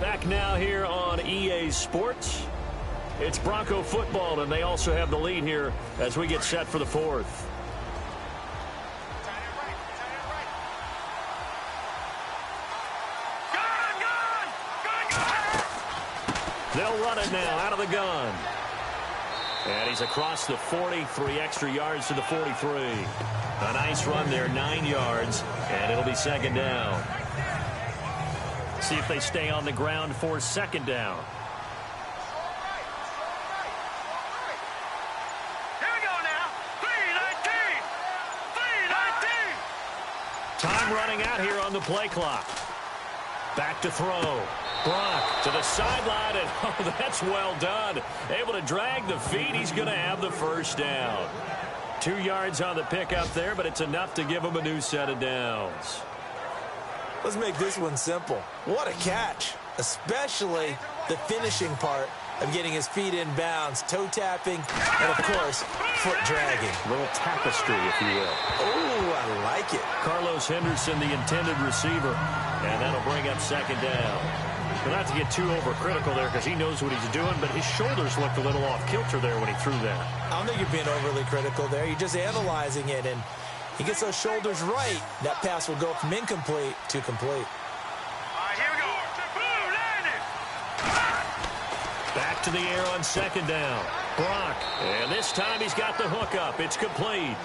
Back now here on EA Sports. It's Bronco football, and they also have the lead here as we get set for the fourth. They'll run it now out of the gun. And he's across the 40, 3 extra yards to the 43. A nice run there, 9 yards, and it'll be second down. See if they stay on the ground for second down. Here we go now. 3:19. 3:19. Time running out here on the play clock. Back to throw. Brock to the sideline, and oh, that's well done. Able to drag the feet. He's going to have the first down. 2 yards on the pickup there, but it's enough to give him a new set of downs. Let's make this one simple. What a catch, especially the finishing part of getting his feet in bounds, toe tapping, and, of course, foot dragging. A little tapestry, if you will. Oh, I like it. Carlos Henderson, the intended receiver, and that'll bring up second down. But not to get too overcritical there because he knows what he's doing, but his shoulders looked a little off kilter there when he threw that. I don't think you're being overly critical there. You're just analyzing it, and he gets those shoulders right. That pass will go from incomplete to complete. All right, here we go. Boom, landed. Back to the air on second down. Brock, and this time he's got the hook up. It's complete,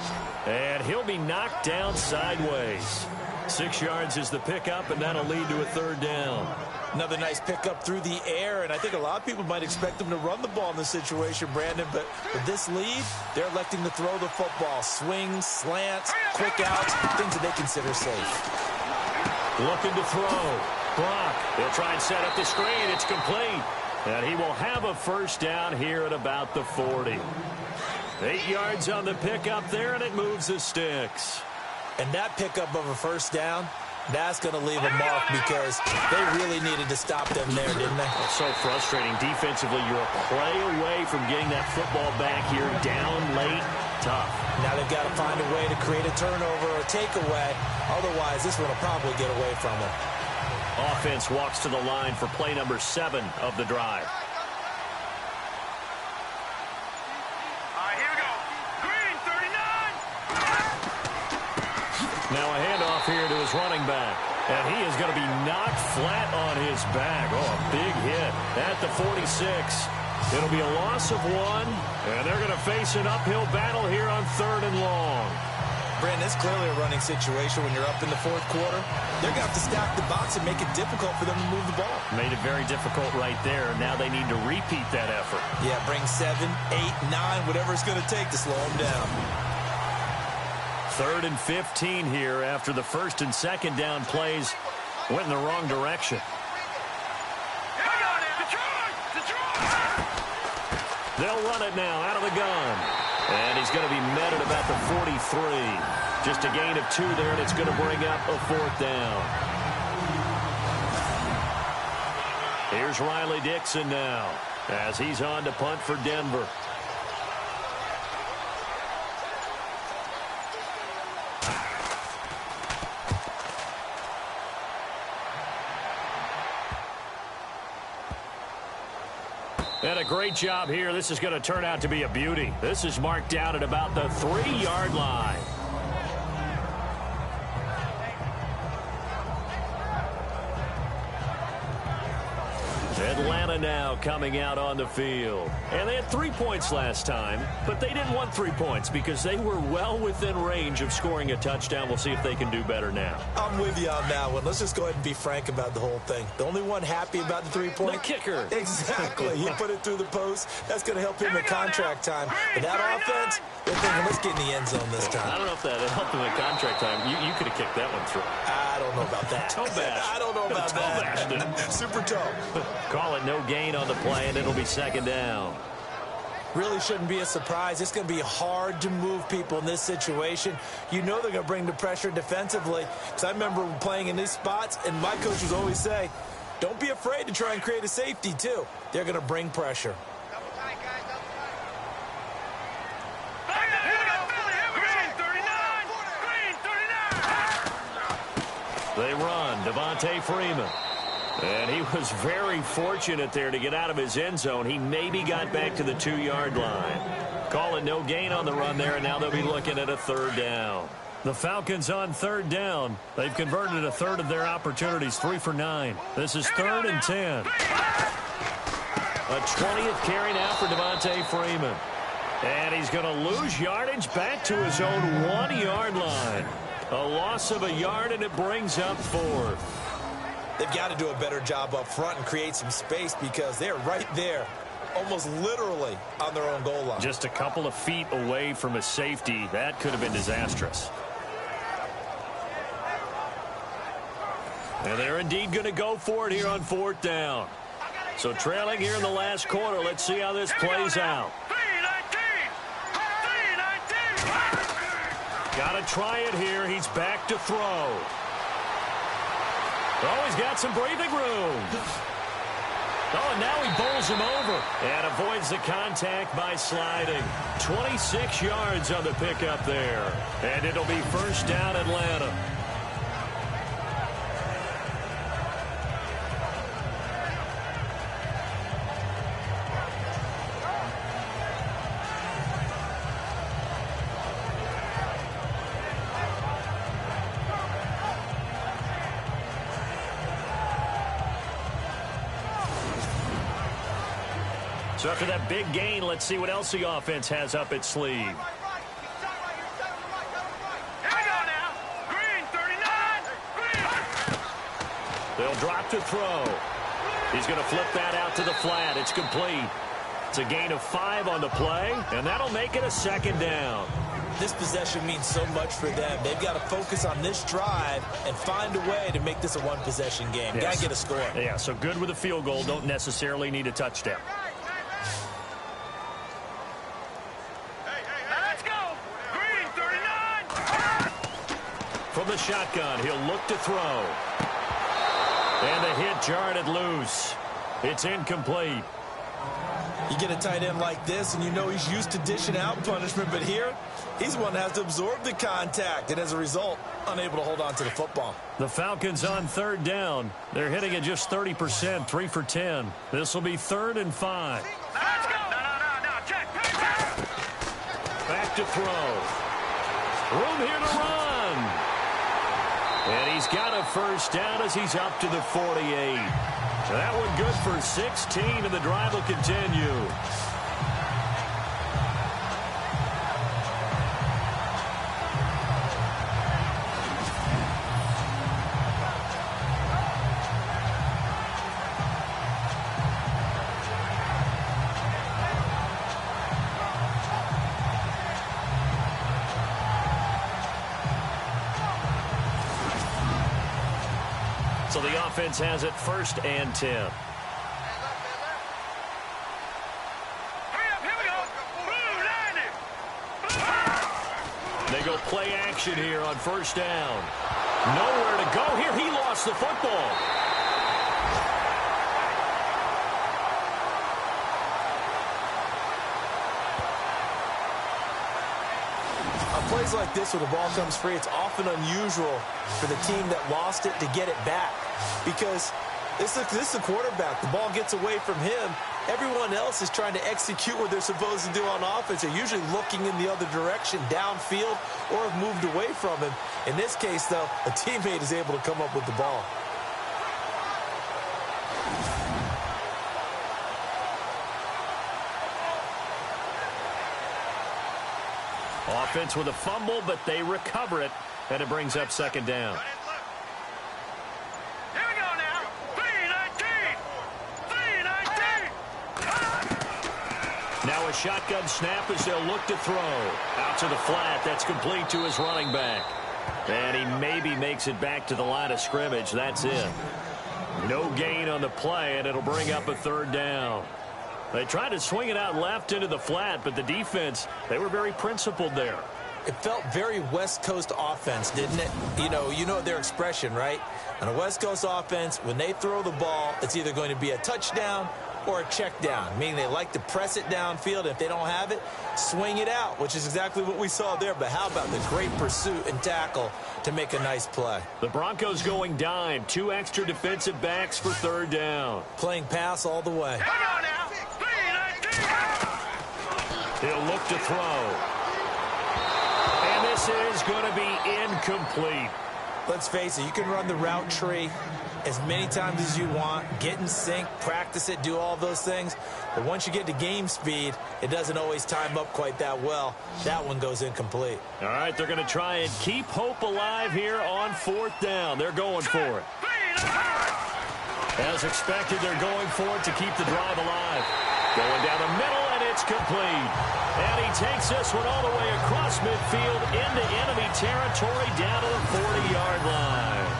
and he'll be knocked down sideways. 6 yards is the pickup, and that'll lead to a third down. Another nice pickup through the air, and I think a lot of people might expect them to run the ball in this situation, Brandon, but with this lead, they're electing to throw the football. Swings, slants, quick outs, things that they consider safe. Looking to throw. Brock, he'll try and set up the screen. It's complete, and he will have a first down here at about the 40. 8 yards on the pickup there, and it moves the sticks. And that pickup of a first down, that's going to leave a mark because they really needed to stop them there, didn't they? It's so frustrating. Defensively, you're a play away from getting that football back here down late. Tough. Now they've got to find a way to create a turnover or a takeaway. Otherwise, this one will probably get away from them. Offense walks to the line for play number 7 of the drive. Now a handoff here to his running back. And he is going to be knocked flat on his back. Oh, a big hit at the 46. It'll be a loss of 1. And they're going to face an uphill battle here on 3rd and long. Brandon, it's clearly a running situation when you're up in the 4th quarter. They're going to have to stack the box and make it difficult for them to move the ball. Made it very difficult right there. Now they need to repeat that effort. Yeah, bring 7, 8, 9, whatever it's going to take to slow them down. 3rd and 15 here after the 1st and 2nd down plays went in the wrong direction. They'll run it now out of the gun. And he's going to be met at about the 43. Just a gain of 2 there, and it's going to bring up a 4th down. Here's Riley Dixon now as he's on to punt for Denver. And a great job here. This is going to turn out to be a beauty. This is marked down at about the 3-yard line. Atlanta now coming out on the field. And they had 3 points last time, but they didn't want 3 points because they were well within range of scoring a touchdown. We'll see if they can do better now. I'm with you on that one. Let's just go ahead and be frank about the whole thing. The only one happy about the 3-point? The kicker. Exactly. He put it through the post. That's going to help him at contract time. But that offense, they're thinking, let's get in the end zone this time. I don't know if that helped him at contract time. You could have kicked that one through. I don't know about that. Toe bash. I don't know about that. Bashed. Super toe. Call it no gain on the play, and it'll be second down. Really shouldn't be a surprise. It's going to be hard to move people in this situation. You know they're going to bring the pressure defensively. Because I remember playing in these spots, and my coaches always say, don't be afraid to try and create a safety, too. They're going to bring pressure. They run. Devontae Freeman. And he was very fortunate there to get out of his end zone. He maybe got back to the 2-yard line. Calling no gain on the run there, and now they'll be looking at a 3rd down. The Falcons on 3rd down. They've converted a third of their opportunities, 3 for 9. This is 3rd and 10. A 20th carry now for Devontae Freeman. And he's going to lose yardage back to his own 1-yard line. A loss of a yard, and it brings up 4th. They've got to do a better job up front and create some space because they're right there, almost literally on their own goal line. Just a couple of feet away from a safety. That could have been disastrous. And they're indeed going to go for it here on 4th down. So trailing here in the last quarter. Let's see how this plays out. Got to try it here. He's back to throw. Oh, he's got some breathing room. Oh, and now he bowls him over and avoids the contact by sliding. 26 yards on the pickup there. And it'll be 1st down Atlanta. So after that big gain, let's see what else the offense has up its sleeve. Here we go now. Green, 39. Green. They'll drop to throw. He's going to flip that out to the flat. It's complete. It's a gain of 5 on the play, and that'll make it a 2nd down. This possession means so much for them. They've got to focus on this drive and find a way to make this a one-possession game. Yes. Got to get a score. Yeah, so good with a field goal. Don't necessarily need a touchdown. Let's go. Green, 39. From the shotgun, he'll look to throw. And the hit jarred it loose. It's incomplete. You get a tight end like this, and you know he's used to dishing out punishment, but here, he's the one that has to absorb the contact, and as a result, unable to hold on to the football. The Falcons on 3rd down. They're hitting at just 30%, 3 for 10. This will be 3rd and 5. Let's go. No. Check. Back to throw. Room here to run. And he's got a 1st down as he's up to the 48. That one good for 16, and the drive will continue. So the offense has it 1st and 10. Hurry up. Here we go. Blue, 90. They go play action here on 1st down. Nowhere to go here. He lost the football. On plays like this where the ball comes free, it's often unusual for the team that lost it to get it back because this is the quarterback. The ball gets away from him. Everyone else is trying to execute what they're supposed to do on offense. They're usually looking in the other direction, downfield, or have moved away from him. In this case, though, a teammate is able to come up with the ball. Offense with a fumble, but they recover it, and it brings up 2nd down. Here we go now. 319. 319. Now a shotgun snap as they'll look to throw. Out to the flat. That's complete to his running back. And he maybe makes it back to the line of scrimmage. That's it. No gain on the play, and it'll bring up a 3rd down. They tried to swing it out left into the flat, but the defense, they were very principled there. It felt very West Coast offense, didn't it? You know their expression, right? On a West Coast offense, when they throw the ball, it's either going to be a touchdown or a check down, meaning they like to press it downfield. If they don't have it, swing it out, which is exactly what we saw there. But how about the great pursuit and tackle to make a nice play? The Broncos going dime. 2 extra defensive backs for 3rd down. Playing pass all the way. Hang on now. 3-19. He'll look to throw. And this is going to be incomplete. Let's face it, you can run the route tree as many times as you want, get in sync, practice it, do all those things. But once you get to game speed, it doesn't always time up quite that well. That one goes incomplete. All right, they're going to try and keep hope alive here on 4th down. They're going for it. As expected, they're going for it to keep the drive alive. Going down the middle, and it's complete. And he takes this one all the way across midfield into enemy territory down to the 40-yard line.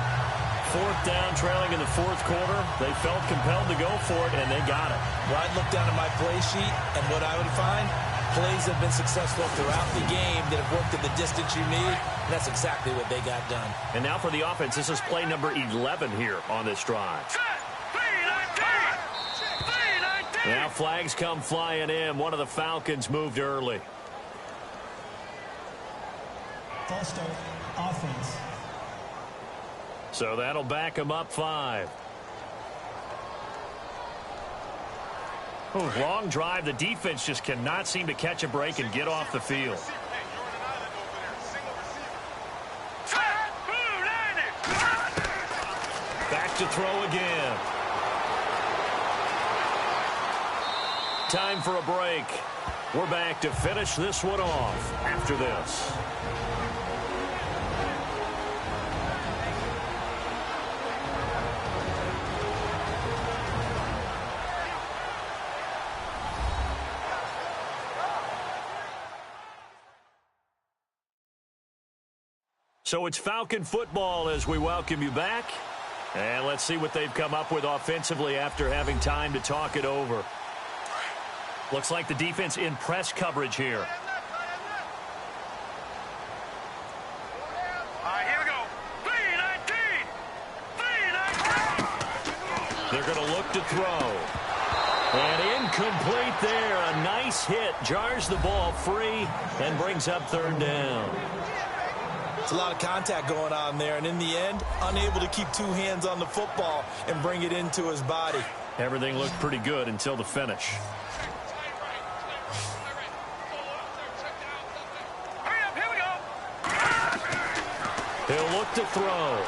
4th down, trailing in the 4th quarter. They felt compelled to go for it, and they got it. Well, I'd look down at my play sheet, and what I would find, plays have been successful throughout the game that have worked at the distance you need, and that's exactly what they got done. And now for the offense, this is play number 11 here on this drive. Now flags come flying in. One of the Falcons moved early. False start, offense. So that'll back them up 5. Oh, long drive. The defense just cannot seem to catch a break and get off the field. Back to throw again. Time for a break. We're back to finish this one off after this. So it's Falcon football as we welcome you back. And let's see what they've come up with offensively after having time to talk it over. Looks like the defense in press coverage here. All right, here we go. 3-19. They're going to look to throw. And incomplete there. A nice hit. Jars the ball free and brings up 3rd down. It's a lot of contact going on there, and in the end, unable to keep 2 hands on the football and bring it into his body. Everything looked pretty good until the finish. Hurry up, here we go. He'll look to throw.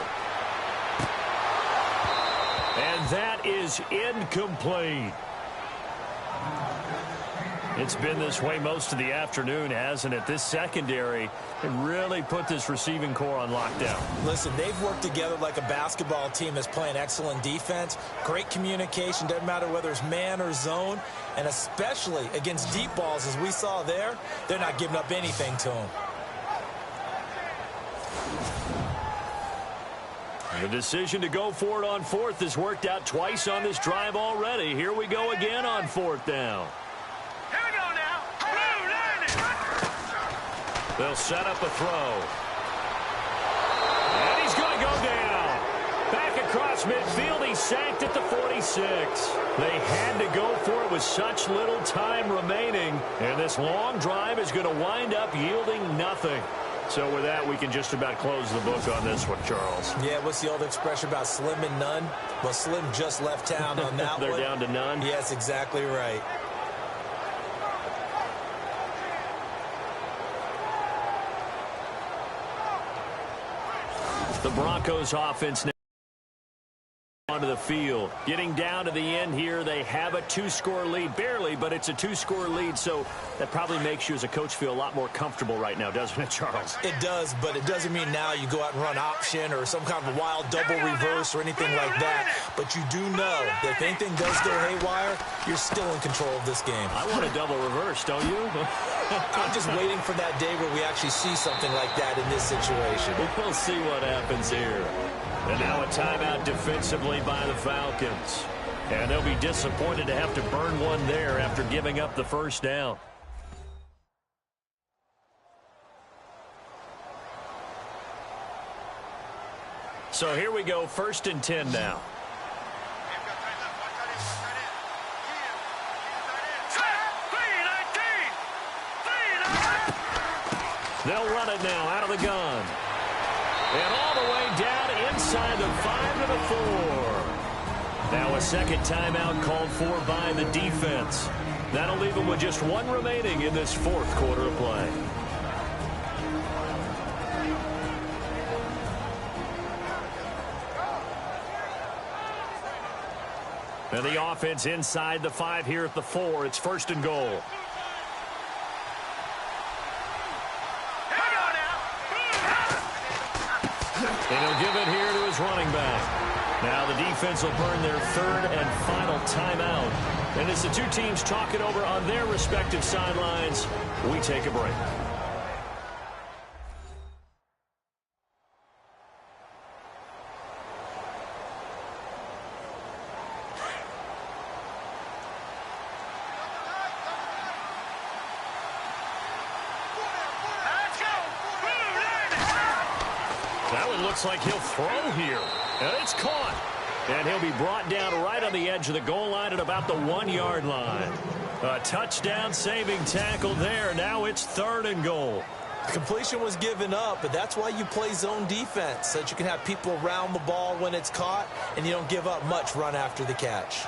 And that is incomplete. It's been this way most of the afternoon, hasn't it? This secondary really put this receiving core on lockdown. Listen, they've worked together like a basketball team that's playing excellent defense. Great communication, doesn't matter whether it's man or zone. And especially against deep balls, as we saw there, they're not giving up anything to them. The decision to go for it on 4th has worked out twice on this drive already. Here we go again on 4th down. Here we go now. They'll set up a throw. And he's going to go down. Back across midfield. He's sacked at the 46. They had to go for it with such little time remaining. And this long drive is going to wind up yielding nothing. So with that, we can just about close the book on this one, Charles. Yeah, what's the old expression about slim and none? Well, Slim just left town on that They're one. down to none? Yes, exactly right. The Broncos offense now onto the field. Getting down to the end here, they have a 2-score lead. Barely, but it's a 2-score lead, so that probably makes you as a coach feel a lot more comfortable right now, doesn't it, Charles? It does, but it doesn't mean now you go out and run option or some kind of a wild double reverse or anything like that. But you do know that if anything does go haywire, you're still in control of this game. I want a double reverse, don't you? I'm just waiting for that day where we actually see something like that in this situation. We'll see what happens here. And now a timeout defensively by the Falcons. And they'll be disappointed to have to burn one there after giving up the 1st down. So here we go, 1st and 10 now. They'll run it now out of the gun. And all the way down inside the 5 to the 4. Now a second timeout called for by the defense. That'll leave them with just one remaining in this fourth quarter of play. And the offense inside the 5 here at the 4. It's first and goal. And he'll give it here to his running back. Now the defense will burn their third and final timeout. And as the two teams talk it over on their respective sidelines, we take a break. That one looks like he'll throw here. And it's caught. And he'll be brought down right on the edge of the goal line at about the 1-yard line. A touchdown-saving tackle there. Now it's third and goal. Completion was given up, but that's why you play zone defense, so that you can have people around the ball when it's caught, and you don't give up much run after the catch.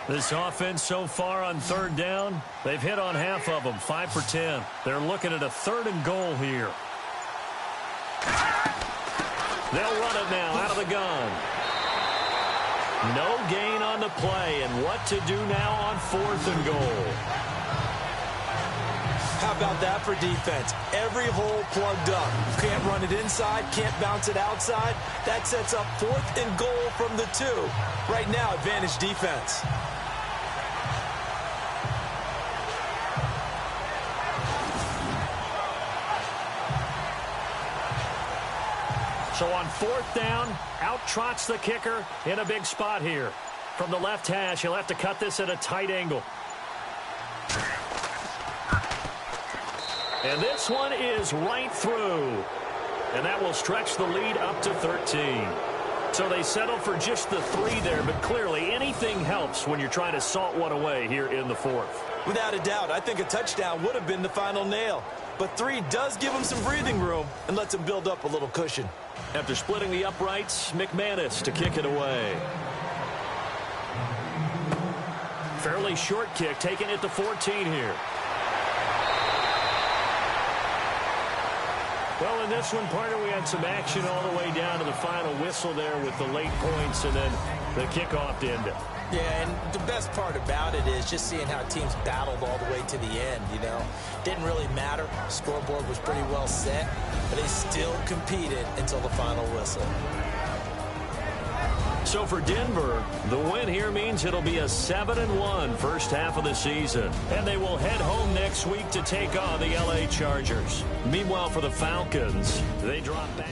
This offense so far on third down, they've hit on half of them, 5 for 10. They're looking at a third and goal here. They'll run it now out of the gun. No gain on the play, and what to do now on fourth and goal. How about that for defense? Every hole plugged up. Can't run it inside, can't bounce it outside. That sets up fourth and goal from the 2. Right now, advantage defense. So on fourth down, out trots the kicker in a big spot here. From the left hash, he'll have to cut this at a tight angle. And this one is right through. And that will stretch the lead up to 13. So they settle for just the 3 there, but clearly anything helps when you're trying to salt one away here in the fourth. Without a doubt, I think a touchdown would have been the final nail. But 3 does give them some breathing room and lets them build up a little cushion. After splitting the uprights, McManus to kick it away. Fairly short kick, taking it to 14 here. Well, in this one, partner, we had some action all the way down to the final whistle there with the late points and then the kickoff to end it. Yeah, and the best part about it is just seeing how teams battled all the way to the end, you know. Didn't really matter. Scoreboard was pretty well set, but they still competed until the final whistle. So for Denver, the win here means it'll be a 7-1 first half of the season. And they will head home next week to take on the LA Chargers. Meanwhile, for the Falcons, they drop back.